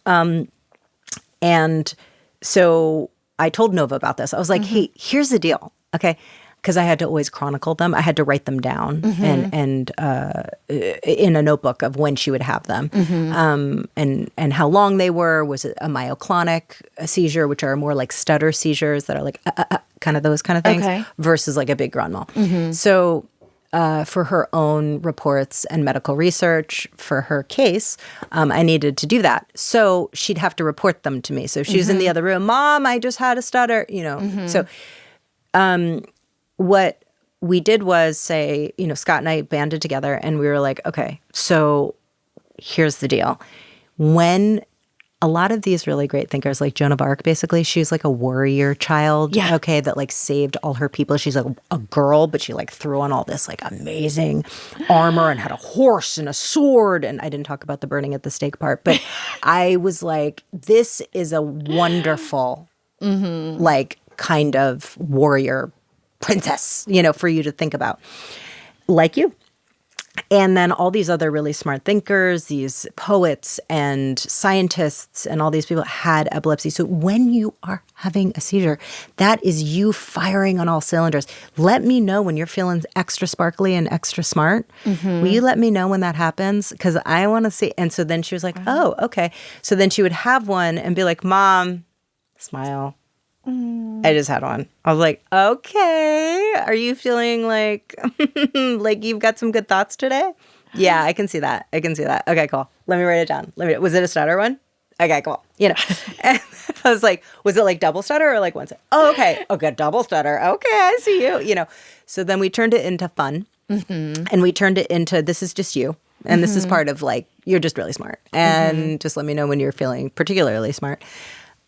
And so I told Nova about this. I was like, hey, here's the deal, okay? Because I had to always chronicle them. I had to write them down and in a notebook of when she would have them and how long they were. Was it a myoclonic seizure, which are more like stutter seizures that are like kind of those kind of things, versus like a big grand mal. So for her own reports and medical research for her case, I needed to do that. So she'd have to report them to me. So she was in the other room, Mom, I just had a stutter, So what we did was say, Scott and I banded together and we were like, okay, so here's the deal. When a lot of these really great thinkers, like Joan of Arc, basically, she's like a warrior child, okay, that like saved all her people. She's like a girl, but she like threw on all this like amazing armor and had a horse and a sword. And I didn't talk about the burning at the stake part, but I was like, this is a wonderful, like kind of warrior princess, for you to think about, like you. And then all these other really smart thinkers, these poets and scientists and all these people had epilepsy. So when you are having a seizure, that is you firing on all cylinders. Let me know when you're feeling extra sparkly and extra smart. Will you let me know when that happens? Because I want to see. And so then she was like, oh, okay. So then she would have one and be like, Mom, smile. I just had one. I was like, okay, are you feeling like like you've got some good thoughts today? Yeah, I can see that. Okay, cool. Let me write it down. Was it a stutter one? Okay, cool. You know, and I was like, was it like double stutter or like one stutter? Oh, okay. Okay, double stutter. Okay, I see you. You know, so then we turned it into fun, and we turned it into this is just you, and this is part of like you're just really smart, and just let me know when you're feeling particularly smart.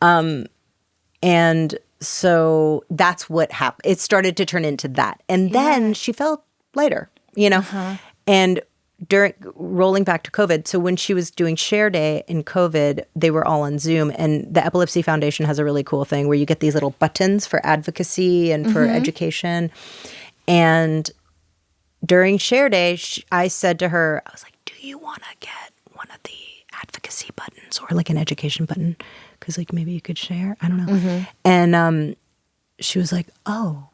And so that's what happened. It started to turn into that, and then she felt lighter. You know, and during rolling back to COVID, so when she was doing Share Day in COVID, they were all on Zoom. And the Epilepsy Foundation has a really cool thing where you get these little buttons for advocacy and for education. And during Share Day, I said to her, I was like, do you want to get one of the advocacy buttons or like an education button? Because like maybe you could share. I don't know. And she was like, oh,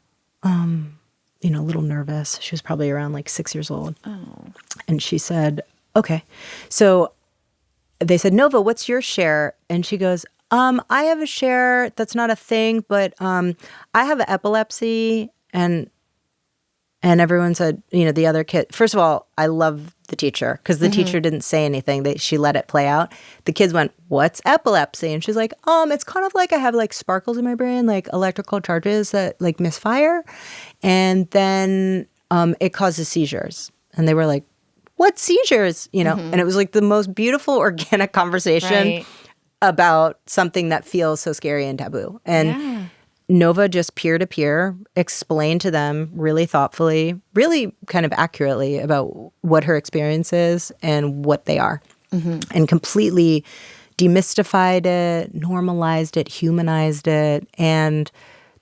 you know, a little nervous. She was probably around like 6 years old. Oh. And she said, okay. So they said, Nova, what's your share? And she goes, I have a share that's not a thing, but I have epilepsy. And everyone said, you know, the other kid, first of all, I love the teacher because the teacher didn't say anything. She let it play out. The kids went, what's epilepsy? And she's like, it's kind of like I have like sparkles in my brain, like electrical charges that like misfire. And then it causes seizures. And they were like, what seizures? You know, and it was like the most beautiful organic conversation about something that feels so scary and taboo. And Nova just peer-to-peer explained to them really thoughtfully, really kind of accurately about what her experience is and what they are. And completely demystified it, normalized it, humanized it. And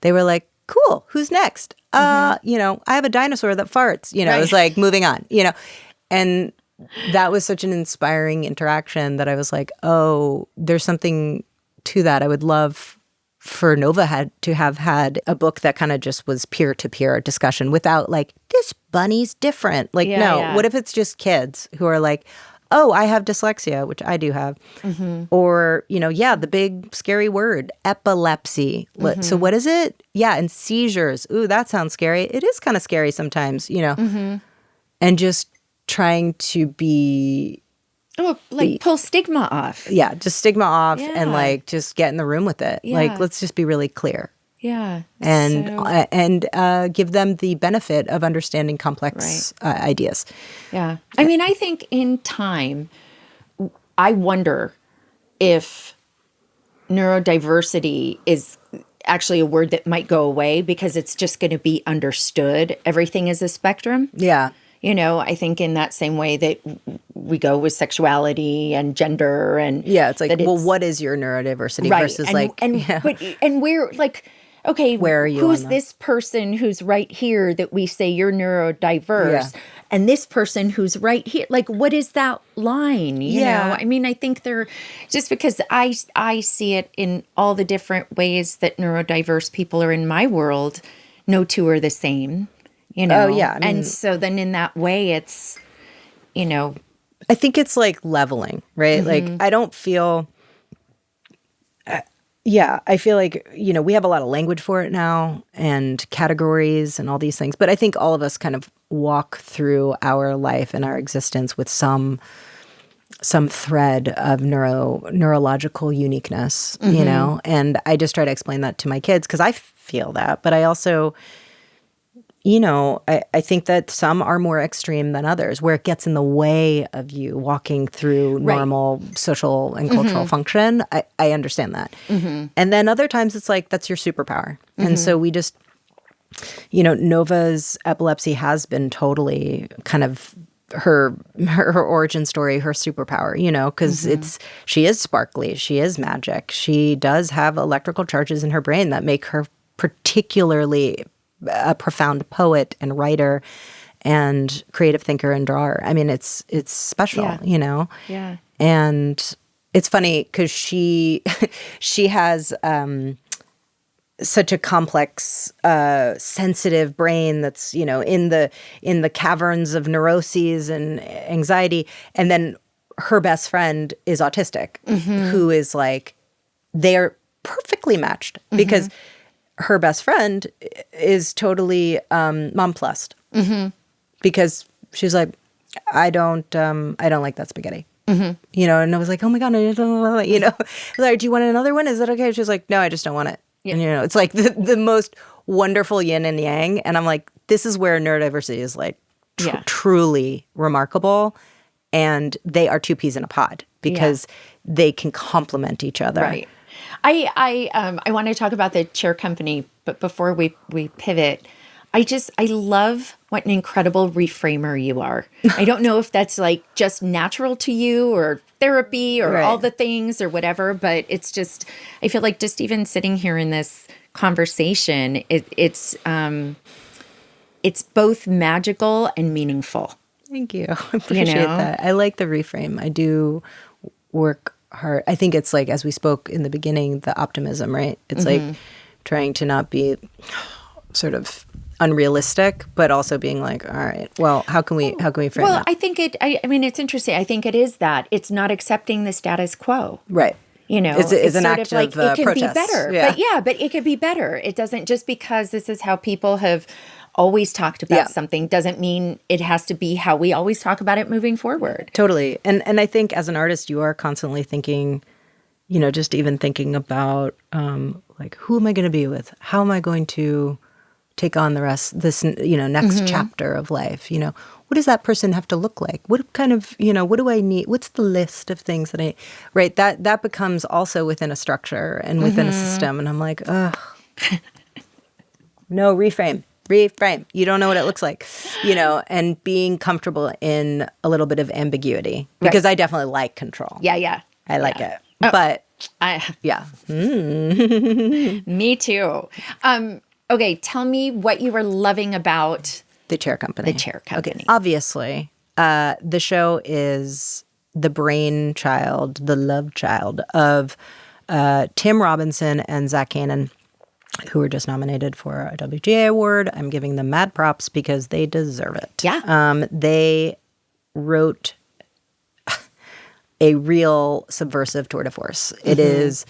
they were like, cool, who's next? You know, I have a dinosaur that farts. You know, it was like moving on, you know. And that was such an inspiring interaction that I was like, oh, there's something to that. I would love for Nova to have had a book that kind of just was peer-to-peer discussion without like, this bunny's different. Like, what if it's just kids who are like, oh, I have dyslexia, which I do have. Or, you know, the big scary word, epilepsy. So what is it? Yeah, and seizures. Ooh, that sounds scary. It is kind of scary sometimes, you know. And just trying to be... pull stigma off. Yeah, just stigma off and like just get in the room with it. Like, let's just be really clear. Yeah. And give them the benefit of understanding complex ideas. Yeah. I mean, I think in time, I wonder if neurodiversity is actually a word that might go away because it's just going to be understood. Everything is a spectrum. Yeah. You know, I think in that same way that we go with sexuality and gender and it's like, well, what is your neurodiversity versus and we're like, okay, where are you? Who's this person who's right here that we say you're neurodiverse, and this person who's right here? Like, what is that line? You know, I mean, I think they're just because I see it in all the different ways that neurodiverse people are in my world. No two are the same. You know, I mean, and so then in that way, it's, you know, I think it's like leveling, right? Like, I don't feel, I feel like, you know, we have a lot of language for it now and categories and all these things. But I think all of us kind of walk through our life and our existence with some thread of neurological uniqueness, you know? And I just try to explain that to my kids because I feel that. But I also... You know, I think that some are more extreme than others, where it gets in the way of you walking through normal social and cultural function. I understand that. And then other times it's like, that's your superpower. And so we just, you know, Nova's epilepsy has been totally kind of her origin story, her superpower, you know, because she is sparkly, she is magic. She does have electrical charges in her brain that make her particularly a profound poet and writer and creative thinker and drawer. I mean, it's special, you know? Yeah. And it's funny because she has such a complex, sensitive brain that's, you know, in the caverns of neuroses and anxiety. And then her best friend is autistic, who is like, they're perfectly matched because her best friend is totally mom-plussed because she's like, I don't like that spaghetti. you know, and I was like, oh my God, you know, like, do you want another one? Is that okay? She's like, no, I just don't want it. Yeah. And, you know, it's like the most wonderful yin and yang. And I'm like, this is where neurodiversity is like truly remarkable. And they are two peas in a pod because they can complement each other. Right. I want to talk about the chair company, but before we pivot, I love what an incredible reframer you are. I don't know if that's like just natural to you or therapy or all the things or whatever, but it's just, I feel like just even sitting here in this conversation, it's both magical and meaningful. Thank you. I appreciate that. I like the reframe. I do work hard. I think it's like, as we spoke in the beginning, the optimism, right? It's like trying to not be sort of unrealistic, but also being like, all right, well, how can we frame that? Well, I think I mean, it's interesting. I think it is that. It's not accepting the status quo. Right. You know, it's an act of it can protest. be better. But it could be better. It doesn't, just because this is how people have always talked about something doesn't mean it has to be how we always talk about it moving forward. Totally. And I think as an artist, you are constantly thinking, you know, just even thinking about like, who am I going to be with? How am I going to take on this, you know, next chapter of life? You know, what does that person have to look like? What kind of, you know, what do I need? What's the list of things that right? That becomes also within a structure and within a system. And I'm like, ugh, no, reframe. You don't know what it looks like, you know, and being comfortable in a little bit of ambiguity, because I definitely like control. Yeah. I like it. Oh, but me too. Okay. Tell me what you were loving about the chair company. Okay. Obviously, the show is the brainchild, the love child of Tim Robinson and Zach Cannon, who were just nominated for a WGA award. I'm giving them mad props because they deserve it. Yeah. They wrote a real subversive tour de force. It is...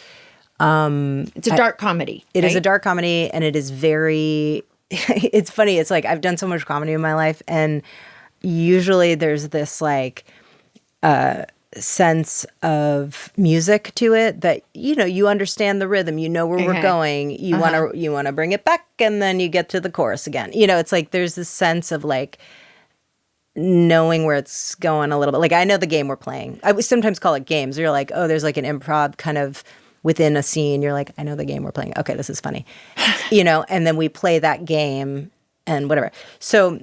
it's a dark comedy. It is a dark comedy, and it is very... It's funny. It's like, I've done so much comedy in my life, and usually there's this like... sense of music to it that, you know, you understand the rhythm, you know where we're going, you want to bring it back, and then you get to the chorus again. You know, it's like there's this sense of like knowing where it's going a little bit. Like, I know the game we're playing. I would sometimes call it games. You're like, oh, there's like an improv kind of within a scene. You're like, I know the game we're playing. Okay, this is funny. You know, and then we play that game and whatever. So,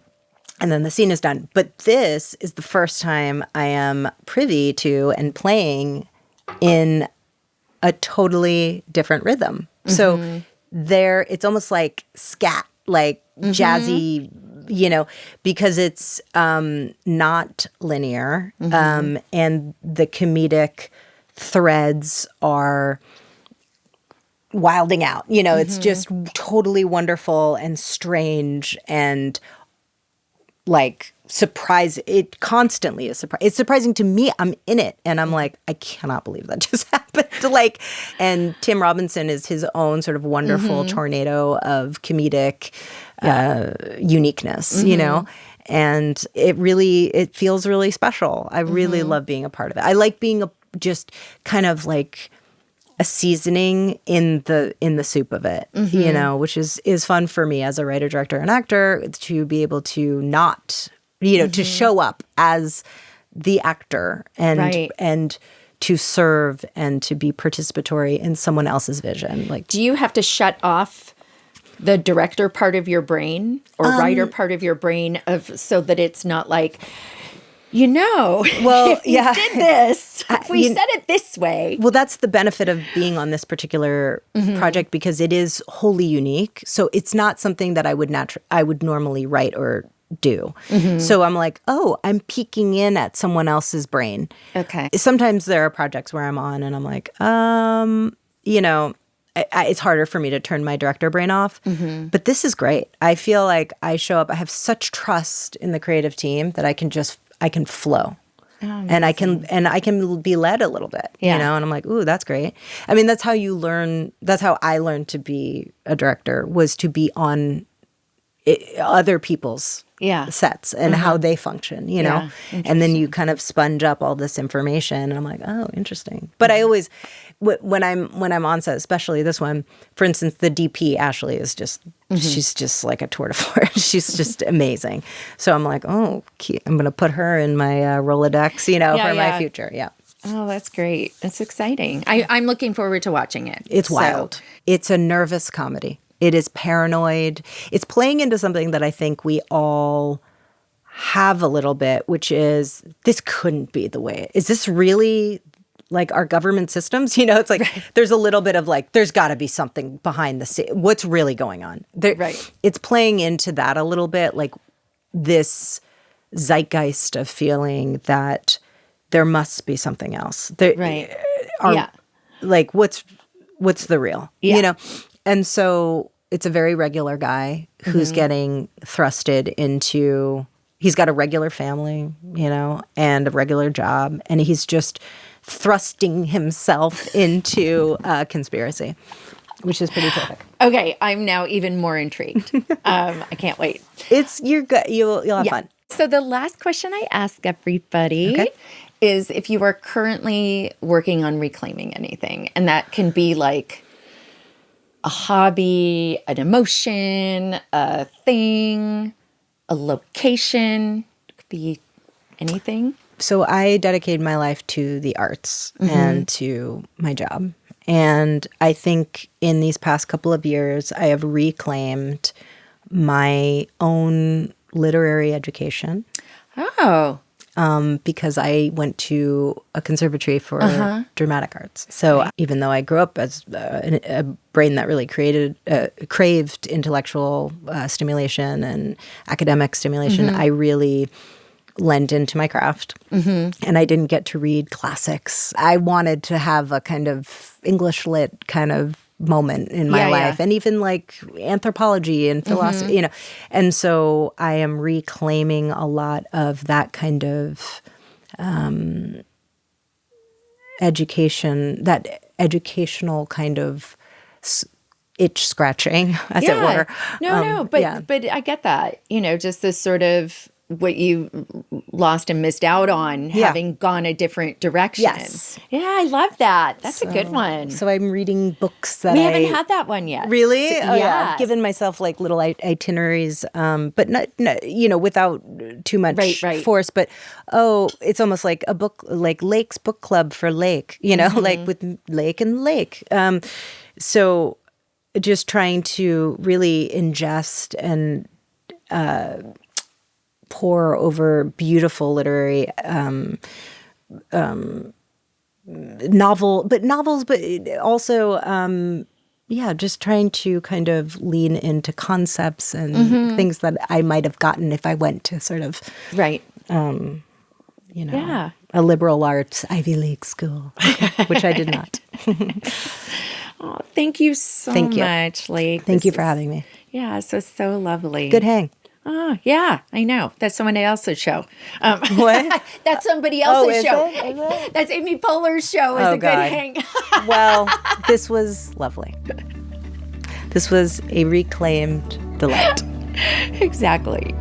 and then the scene is done. But this is the first time I am privy to and playing in a totally different rhythm. So it's almost like scat, like jazzy, you know, because it's not linear. And the comedic threads are wilding out. You know, it's just totally wonderful and strange and like surprise. It constantly is surprising. It's surprising to me. I'm in it and I'm like, I cannot believe that just happened. Like, and Tim Robinson is his own sort of wonderful tornado of comedic uniqueness, you know, and it feels really special. I really love being a part of it. I like being just kind of like a seasoning in the soup of it, you know, which is fun for me as a writer, director, and actor, to be able to not, you know, to show up as the actor and to serve and to be participatory in someone else's vision. Like, do you have to shut off the director part of your brain or writer part of your brain so that it's not like, you know, well, if we did this, if we said it this way. Well, that's the benefit of being on this particular project, because it is wholly unique. So it's not something that I would normally write or do. So I'm like, oh, I'm peeking in at someone else's brain. Okay. Sometimes there are projects where I'm on and I'm like, you know, it's harder for me to turn my director brain off. But this is great. I feel like I show up, I have such trust in the creative team that I can flow. And I can be led a little bit, you know, and I'm like, ooh, that's great. I mean, that's how I learned to be a director, was to be on other people's sets and how they function, you know? And then you kind of sponge up all this information and I'm like, oh, interesting. But I always, when I'm on set, especially this one, for instance, the DP, Ashley, is just, she's just like a tour de force. She's just amazing. So I'm like, oh, I'm going to put her in my Rolodex, you know, for my future. Yeah. Oh, that's great. That's exciting. I'm looking forward to watching it. It's wild. It's a nervous comedy. It is paranoid. It's playing into something that I think we all have a little bit, which is this couldn't be the way. Is this really like our government systems? You know, it's like there's a little bit of like, there's got to be something behind the scene. What's really going on? It's playing into that a little bit, like this zeitgeist of feeling that there must be something else. Like what's the real? You know? And so it's a very regular guy who's getting thrusted into, he's got a regular family, you know, and a regular job, and he's just thrusting himself into a conspiracy, which is pretty terrific. Okay, I'm now even more intrigued. I can't wait. You're good. You'll have fun. So the last question I ask everybody is if you are currently working on reclaiming anything, and that can be like a hobby, an emotion, a thing, a location. It could be anything. So I dedicated my life to the arts and to my job. And I think in these past couple of years, I have reclaimed my own literary education. Oh. Because I went to a conservatory for dramatic arts. So even though I grew up as a brain that really craved intellectual stimulation and academic stimulation, I really lent into my craft. And I didn't get to read classics. I wanted to have a kind of English lit kind of moment in my life, and even like anthropology and philosophy, you know. And so I am reclaiming a lot of that kind of education, that educational kind of itch scratching, as it were. But I get that, you know, just this sort of what you lost and missed out on having gone a different direction. Yes. Yeah, I love that. That's a good one. So I'm reading books that we haven't had that one yet. Really? So, I've given myself like little itineraries, but not, you know, without too much force. But it's almost like a book, like Lake's book club for Lake, you know, like with Lake and Lake. So just trying to really ingest and pour over beautiful literary novels, but also just trying to kind of lean into concepts and things that I might have gotten if I went to sort of you know, a liberal arts Ivy League school, which I did not. Oh, thank you so much, Lake. Thank you for having me. Yeah, so lovely. Good hang. Oh, yeah, I know. That's somebody else's show. What? That's somebody else's show. Is it? That's Amy Poehler's show. Is a good hang. Well, this was lovely. This was a reclaimed delight. Exactly.